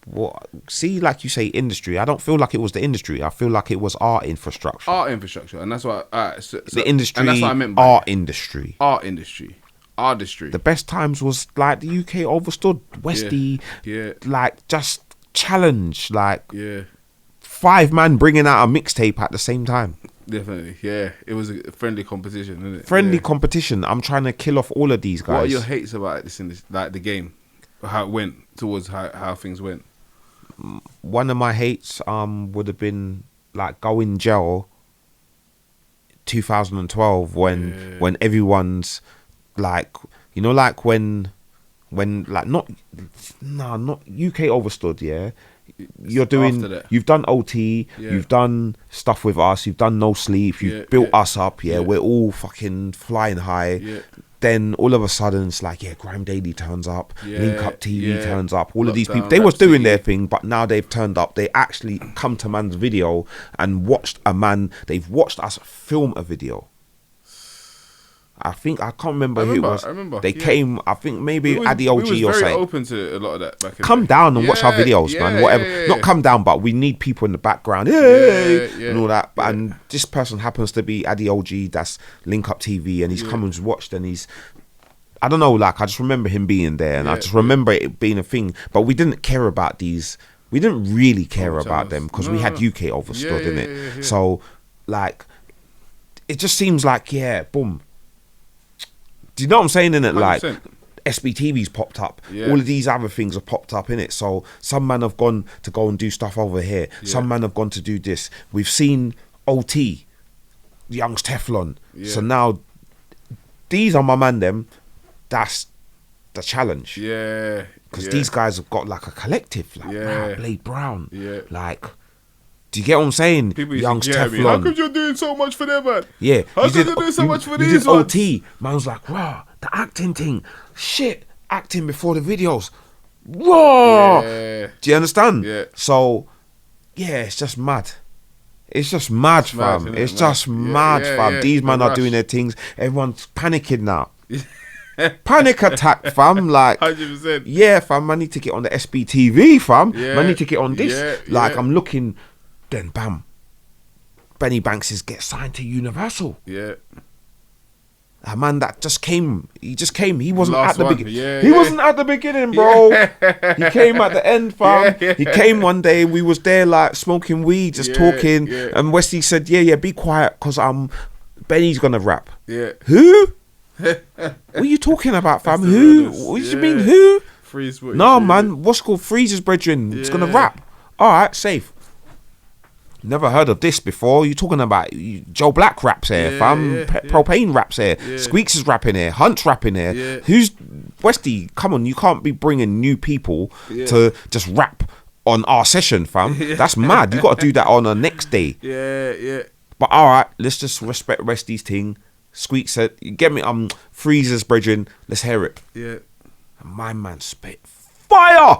What? See, like you say, industry. I don't feel like it was the industry. I feel like it was our infrastructure. And that's what. The industry. And that's what I meant by our industry. Artistry. The best times was like the UK Overstood, Westy, like just challenge, like 5 man bringing out a mixtape at the same time. Definitely, yeah. It was a friendly competition, isn't it? Friendly competition. I'm trying to kill off all of these guys. What are your hates about this in this, like the game, how it went towards how things went? one of my hates would have been like going jail 2012 when everyone's like, you know, like when like not UK Overstood, yeah. You're doing, you've done OT, you've done stuff with us, you've done No Sleep, you've built us up, we're all fucking flying high. Then all of a sudden it's like, Grime Daily turns up, Link Up TV turns up, all of these people, they was doing their thing, but now they've turned up, they actually come to man's video and they've watched us film a video. I can't remember who it was. I remember. They came, I think maybe Addy OG or something. We was very open to a lot of that back in Come down and watch our videos, man. Whatever. Not come down, but we need people in the background. And all that. And this person happens to be Addy OG, that's Link Up TV, and he's come and watched, and he's, I don't know, like, I just remember him being there, and I just remember it being a thing. But we didn't care about these. We didn't really care about them because we had UK Overstood, innit? So, like, it just seems like, boom. Do you know what I'm saying, innit? 100%. Like, SBTV's popped up. All of these other things have popped up, innit? So some man have gone to go and do stuff over here. Some man have gone to do this. We've seen OT, Young's Teflon. So now, these are my man them. That's the challenge. Because these guys have got like a collective. Like, Blade Brown. Like, do you get what I'm saying? People Young's Teflon. How come you're doing so much for them, man? How come you're doing so much for these ones? OT. Man was like, wow, the acting thing. Shit, acting before the videos. Whoa. Do you understand? So, it's just mad. It's just mad, fam. It's just mad, fam. These men are doing their things. Everyone's panicking now. Panic attack, fam. Like 100%. Fam, I need to get on the SBTV, fam. I need to get on this. Like, I'm looking. Then bam, Benny Banks gets signed to Universal. A man that just came. He wasn't at the beginning. He wasn't at the beginning, bro. He came at the end, fam. He came one day. We was there like smoking weed, just talking. And Westy said, "Be quiet, cause Benny's gonna rap." Who? What are you talking about, fam? Who? What do you mean, who? Freeze. No, man. What's called Freeze's brethren? It's gonna rap. All right, safe. Never heard of this before. You talking about Joe Black raps here, fam. Propane raps here. Squeeks is rapping here. Hunt's rapping here. Who's Westy? Come on, you can't be bringing new people to just rap on our session, fam. That's mad. You got to do that on the next day. But all right, let's just respect Westy's thing. Squeeks said, "You get me? Freezer's brethren. Let's hear it." And my man spit fire.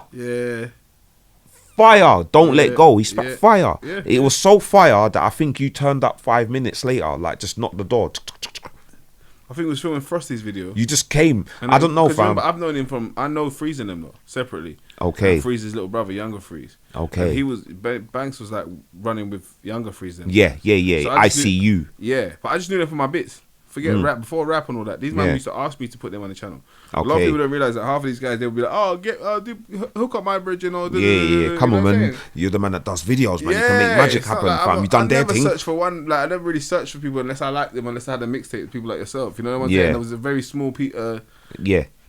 Fire, don't let go. He spat fire. It was so fire that I think you turned up 5 minutes later, like just knocked the door. I think it was filming Frosty's video. You just came. I don't know, fam. Remember, I've known him I know Freeze and them though, separately. Okay. And Freeze's little brother, younger Freeze. Okay. And Banks was like running with younger Freeze then. Yeah. So I see you. Yeah, but I just knew them for my bits. Forget rap, before rap and all that. These men used to ask me to put them on the channel. A lot of people don't realize that half of these guys, they'll be like, hook up my bridge and all. Come on, man. You're the man that does videos, man. You can make magic happen, fam. You done their thing. I never really search for people unless I like them, unless I had a mixtape with people like yourself. You know what I'm saying? There was a very small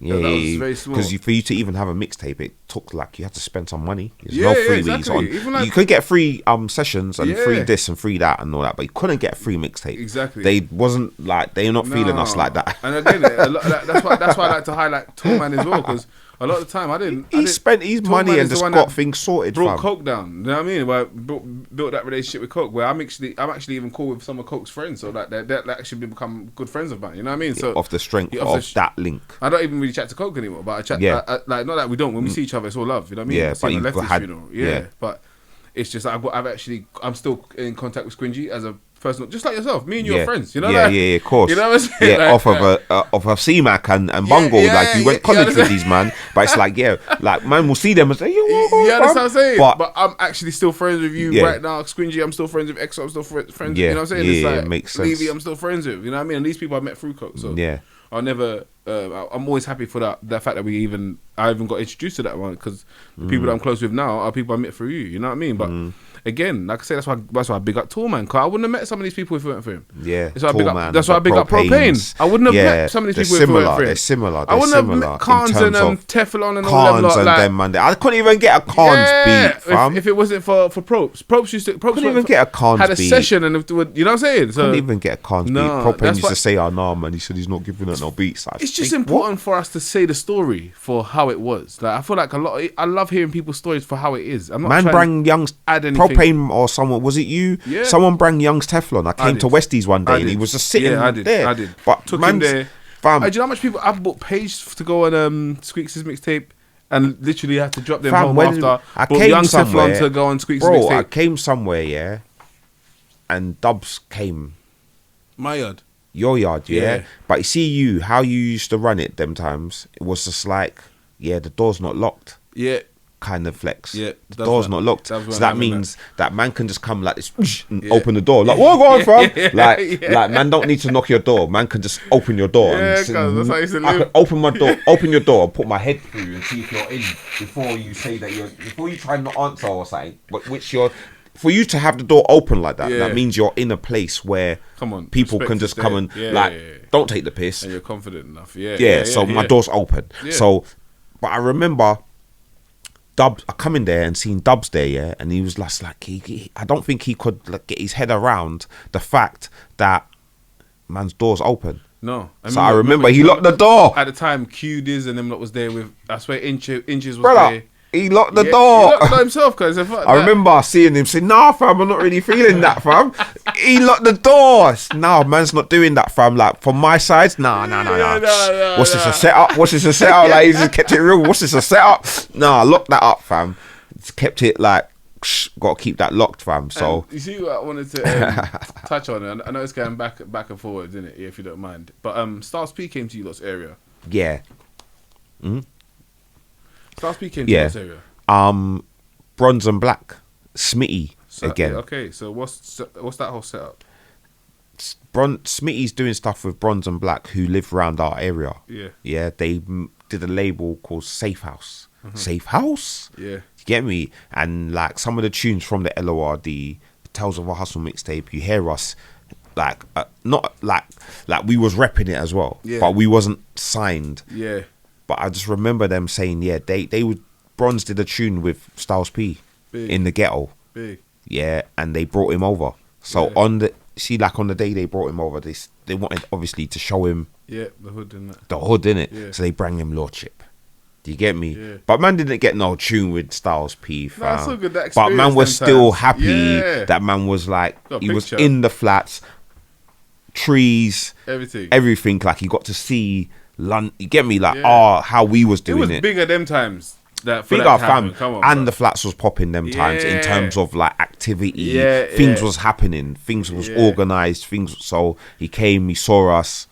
that was very small. Because for you to even have a mixtape, it took like you had to spend some money. There's no freebies on. Like, you could get free sessions and free this and free that and all that, but you couldn't get a free mixtape. Exactly. They wasn't like they're not feeling us like that. And again, that's why I like to highlight Tallman as well, because a lot of the time I spent his money and just got things sorted. Brought Coke down. You know what I mean? Where I built that relationship with Coke, where I'm actually even cool with some of Coke's friends, so that they actually become good friends of mine. You know what I mean? So off the strength of that link, I don't even really chat to Coke anymore, but I chat. Like not that we don't. When we see each other, it's all love. You know what I mean? Yeah, but you but it's just I'm still in contact with Squingy as a personal, just like yourself. Me and you are friends. You know? Of course. You know what I'm saying? Yeah, off of CMAC and Bungle, like you went college with these man, but it's like like man will see them and say, you understand what I'm saying? But I'm actually still friends with you right now. Squingy, I'm still friends with EXO, I'm still friends with, you know what I'm saying? It's like, makes sense. Levy, I'm still friends with, you know what I mean? And these people I met through Coke, so I'll never. I'm always happy for that fact that I even got introduced to that one, because the people that I'm close with now are people I met through you. You know what I mean? But again, like I said, that's why I big up Tallman. Cause I wouldn't have met some of these people if it weren't for him. Yeah, that's why I big up Propane. I wouldn't have met some of these people if it weren't for him. They're similar. I wouldn't have met Khans and Teflon and all them lot. And them, man. I couldn't even get a Khans beat, fam. If it wasn't for Propes couldn't even get a Khans beat. Had a session and you know what I'm saying. So couldn't even get a Khans beat. Propane used to say, "Oh nah, man." He said he's not giving it no beats. It's just important for us to say the story for how it was. Like I feel like I love hearing people's stories for how it is. I'm not man bring Young's Propane or someone, was it you? Yeah. Someone bring Young's Teflon. I came to Westys one day and he was just sitting there. I did. But took him there. Fam, do you know how much people I've bought Page to go on Squeeks' mixtape and literally had to drop them home after. I bought came Young somewhere, Teflon to go on Squeeks' bro, mixtape. I came somewhere, yeah, and Dubs came. My yard. Your yard, yeah. But you see how you used to run it them times, it was just like, the door's not locked. Yeah. Kind of flex. Yeah. The door's not locked. So that means that man can just come like this and open the door. Like, what going from? Like man don't need to knock your door. Man can just open your door. Yeah, that's how I used to live. I could open my door, open your door, and put my head through and see if you're in before you say that before you try not answer or something. But for you to have the door open like that, that means you're in a place where people can just come and don't take the piss. And you're confident enough. So my door's open. Yeah. So, but I remember Dubs, I come in there and seen Dubs there, and he was like I don't think he could get his head around the fact that man's door's open. No. I remember he locked the door. At the time, Q-Diz and them lot was there with, I swear Inches was Brother, there. He locked the door. He locked it himself, cause I remember seeing him say, "Nah, fam, I'm not really feeling that, fam." He locked the door. Nah, man's not doing that, fam. Like from my side, nah. What's this a setup? Like he just kept it real. What's this a setup? Nah, lock that up, fam. Just kept it like, got to keep that locked, fam. So and you see what I wanted to touch on. I know it's going back and forwards, isn't it? Yeah, if you don't mind. But Styles P came to you lot's area. Yeah. Styles P came to this area. Bronze and Black, Smitty again. Okay, so what's that whole setup? Smitty's doing stuff with Bronze and Black, who live around our area. Yeah. They did a label called Safe House. Safe House. Yeah. You get me? And like some of the tunes from the LORD, Tales of a Hustle mixtape, you hear us like not like we was repping it as well, but we wasn't signed. Yeah. But I just remember them saying, they would. Bronze did a tune with Styles P in the ghetto. Big. Yeah, and they brought him over. So on the day they brought him over, they wanted obviously to show him the hood in that. The hood, innit? Yeah. So they bring him Lordship. Do you get me? Yeah. But man didn't get no tune with Styles P, fam. That's so good. But man was still happy that man was like, he was in the flats, trees, everything. Like he got to see London. You get me? Like, how we was doing it. It was bigger them times. Bigger, fam. Come on, and bro. The flats was popping them times in terms of like activity. Things was happening. Things was organised. So he came, he saw us.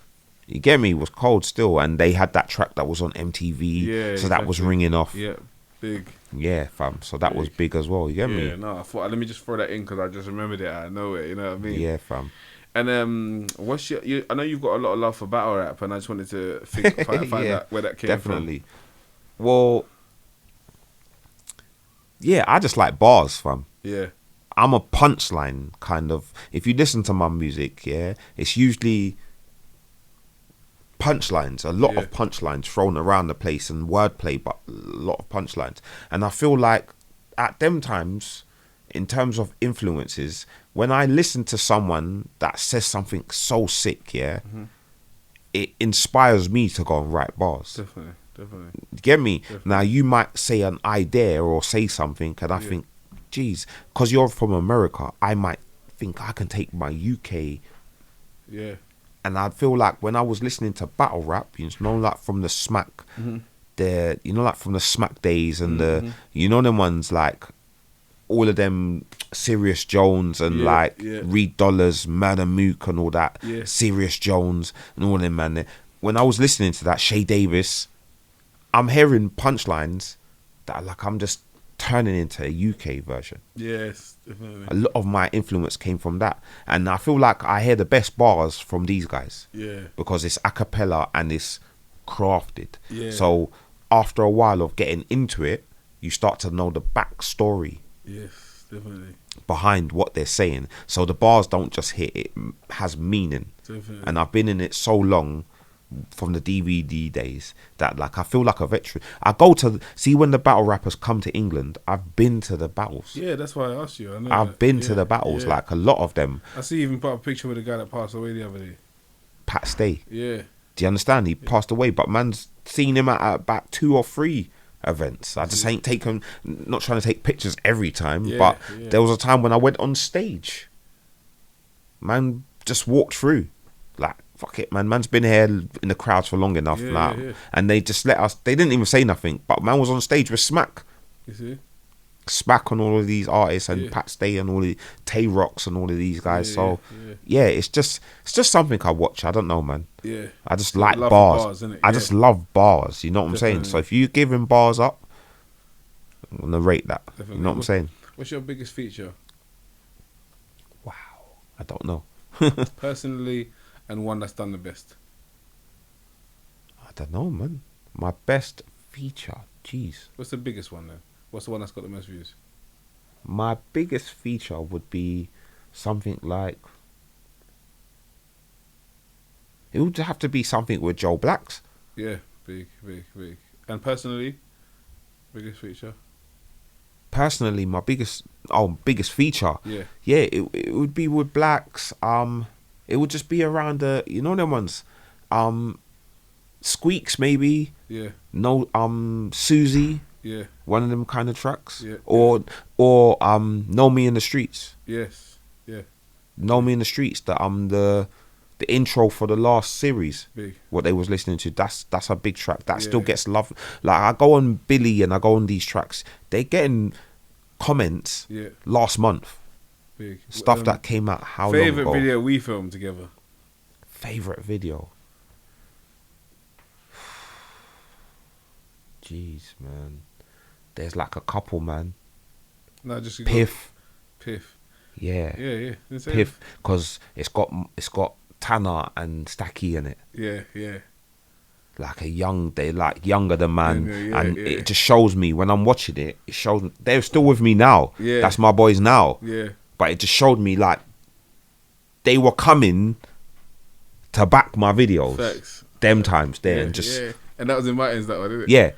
You get me? It was cold still, and they had that track that was on MTV, so that was ringing off. Yeah, big. Yeah, fam. So that was big as well. You get me? Yeah, no. I thought let me just throw that in because I just remembered it out of nowhere. You know what I mean? Yeah, fam. And what's I know you've got a lot of love for battle rap, and I just wanted to find out where that came definitely. from. Well, yeah, I just like bars, fam. Yeah. I'm a punchline kind of. If you listen to my music, it's usually punchlines, a lot of punchlines thrown around the place and wordplay, but a lot of punchlines. And I feel like at them times, in terms of influences, when I listen to someone that says something so sick, it inspires me to go and write bars. Definitely. Get me? Definitely. Now, you might say an idea or say something, and I think, geez, because you're from America, I might think I can take my UK. Yeah. And I feel like when I was listening to battle rap, like from the Smack, like from the Smack days and them ones like all of them, Serious Jones and Reed Dollars, Murder Mook and all that, Serious Jones and all them, man. When I was listening to that, Shay Davis, I'm hearing punchlines that like I'm just turning into a UK version. Yes, definitely. A lot of my influence came from that, and I feel like I hear the best bars from these guys. Yeah, because it's a cappella and it's crafted. Yeah. So after a while of getting into it, you start to know the backstory. Yes, Definitely. Behind what they're saying. So the bars don't just hit, it has meaning. Definitely. And I've been in it so long from the DVD days that like I feel like a veteran. I go to see when the battle rappers come to England, I've been to the battles. Yeah, that's why I asked you. I've been to the battles, like a lot of them. I see you even put a picture with a guy that passed away the other day. Pat Stay. Yeah. Do you understand? He passed away, but man's seen him at about 2 or 3 events. I just ain't taken, not trying to take pictures every time, but there was a time when I went on stage. Man just walked through. Like, fuck it, man. Man's been here in the crowds for long enough now. Yeah. And they just let us, they didn't even say nothing, but man was on stage with Smack. You see? Smack on all of these artists and Pat Stay and all the Tay Rocks and all of these guys. It's just something I watch. I don't know, man. Yeah. I just like bars. I just love bars. You know what I'm saying? So if you give him bars up, I'm gonna rate that. Definitely. You know what I'm saying? What's your biggest feature? Wow. I don't know. Personally, and one that's done the best. I don't know, man. My best feature. Jeez. What's the biggest one then? What's the one that's got the most views? My biggest feature would be something like... It would have to be something with Joe Blacks. Yeah, big. And personally, biggest feature? Personally, my biggest feature. Yeah, it would be with Blacks. It would just be around the, you know them ones, Squeeks maybe. Yeah. No, Susie. Yeah. One of them kind of tracks. Yeah. Or Know Me in the Streets. Yes. Yeah. Know Me in the Streets. The intro for the last series. Big. What they was listening to. That's a big track. That still gets love. Like I go on Billy and I go on these tracks. They getting comments. Yeah. Last month. Big. Stuff that came out how long ago. Favorite video we filmed together. Favorite video. Jeez, man. There's like a couple, man. No, just Piff. Yeah. Piff, because it's got Tanner and Stacky in it. Yeah. Like they're like younger than man, it just shows me when I'm watching it. It shows they're still with me now. Yeah, that's my boys now. Yeah, but it just showed me like they were coming to back my videos. Facts. Them times there and just and that was in Martin's that one, didn't it? Yeah.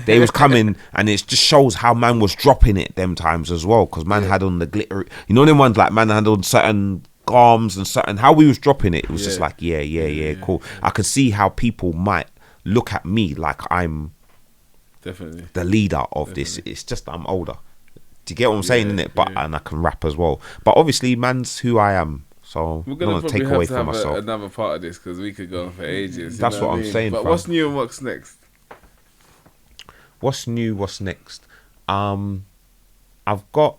They was coming, and it just shows how man was dropping it them times as well, because man had on the glitter. You know them ones like man had on certain arms and certain how we was dropping it. It was just like cool. I could see how people might look at me like I'm definitely the leader of this. It's just I'm older. Do you get what I'm saying, innit? But and I can rap as well. But obviously, man's who I am. So we're gonna take away from myself. Another part of this because we could go on for ages. That's what I'm saying. But what's new and what's next? What's new? What's next? I've got.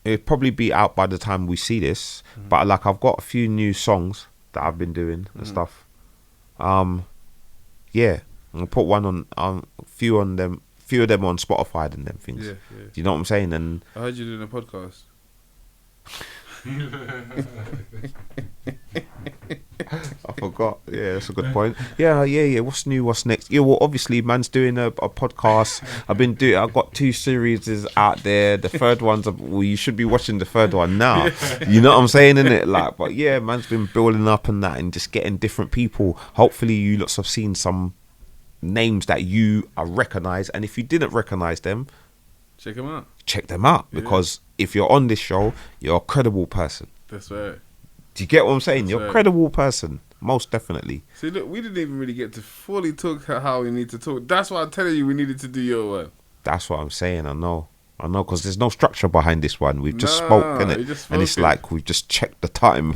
It'll probably be out by the time we see this, but like I've got a few new songs that I've been doing and stuff. I'm gonna put one on a few of them on Spotify and them things. Do you know what I'm saying? And I heard you doing a podcast. I forgot. Yeah, that's a good point. Yeah. What's new? What's next? Yeah, well, obviously, man's doing a podcast. I've got 2 series out there. The third one's you should be watching the third one now. You know what I'm saying, innit? Like, but yeah, man's been building up and that, and just getting different people. Hopefully, you lots have seen some names that you recognise, and if you didn't recognise them, check them out. Check them out because if you're on this show, you're a credible person. That's right. Do you get what I'm saying? You're a credible person, most definitely. See, look, we didn't even really get to fully talk how we need to talk. That's why I'm telling you we needed to do your one. That's what I'm saying. I know, because there's no structure behind this one. We've just spoke, innit? And it's like we've just checked the time.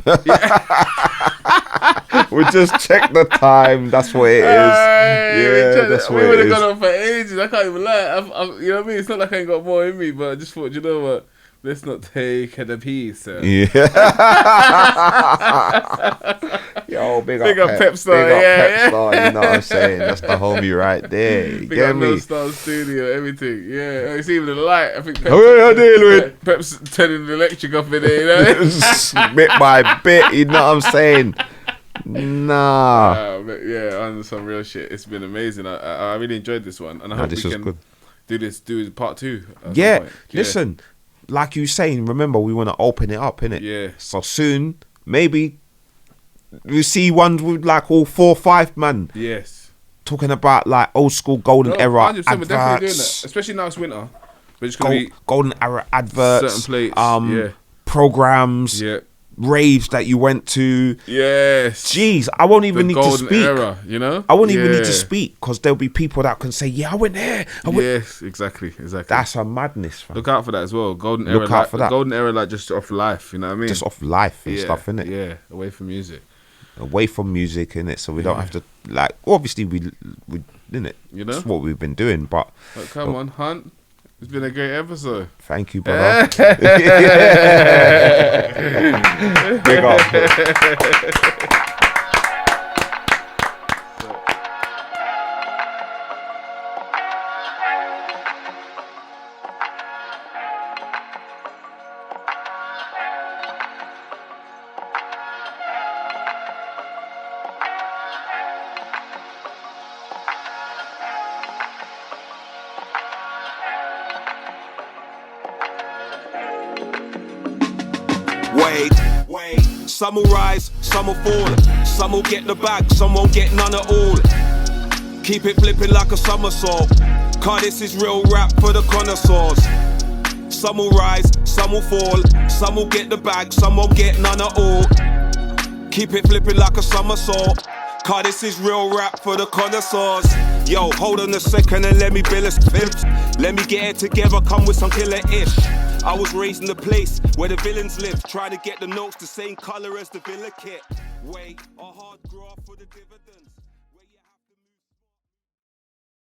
We just checked the time. That's what it is. That's what it is. We would have gone on for ages. I can't even lie. You know what I mean? It's not like I ain't got more in me, but I just thought, you know what? Let's not take the piece. Yeah. Yo, big up Pep Star. Pep Star, you know what I'm saying? That's the homie right there. You get me? Big Star Studio, everything. Yeah, it's even the light. I think Pep's turning the electric off in there, you know? Bit by bit, you know what I'm saying? Nah. On some real shit. It's been amazing. I really enjoyed this one. And I hope this we was can good. do part 2. Yeah, listen. like you saying, remember, we want to open it up, innit? Yeah. So soon, maybe we see ones with like all 4 or 5 man. Yes. Talking about like old school golden era 100%, we're definitely doing adverts. that. Especially now it's winter. We're just going to be golden era adverts. certain plates. Programs. Yeah. Raves that you went to. Yes. Jeez, I won't even need to speak. Era, you know? I won't even need to speak because there'll be people that can say, yeah, I went there. Yes, exactly. That's a madness, fam. Look out for that as well. Golden era. Look out for that. Golden era, like just off life, you know what I mean? Just off life and stuff, innit? Yeah, away from music. Away from music, innit? So we don't have to, like, obviously we innit? You know? That's what we've been doing, but come on, Hunt. It's been a great episode. Thank you, brother. Big up. Wait, some will rise, some will fall. Some will get the bag, some won't get none at all. Keep it flipping like a somersault. Cause this is real rap for the connoisseurs. Some will rise, some will fall. Some will get the bag, some won't get none at all. Keep it flipping like a somersault. Cause this is real rap for the connoisseurs. Yo, hold on a second and let me build a script. Let me get it together, come with some killer-ish. I was raised in the place where the villains live. Try to get the notes the same color as the villa kit. Wait, a hard graft for the dividends.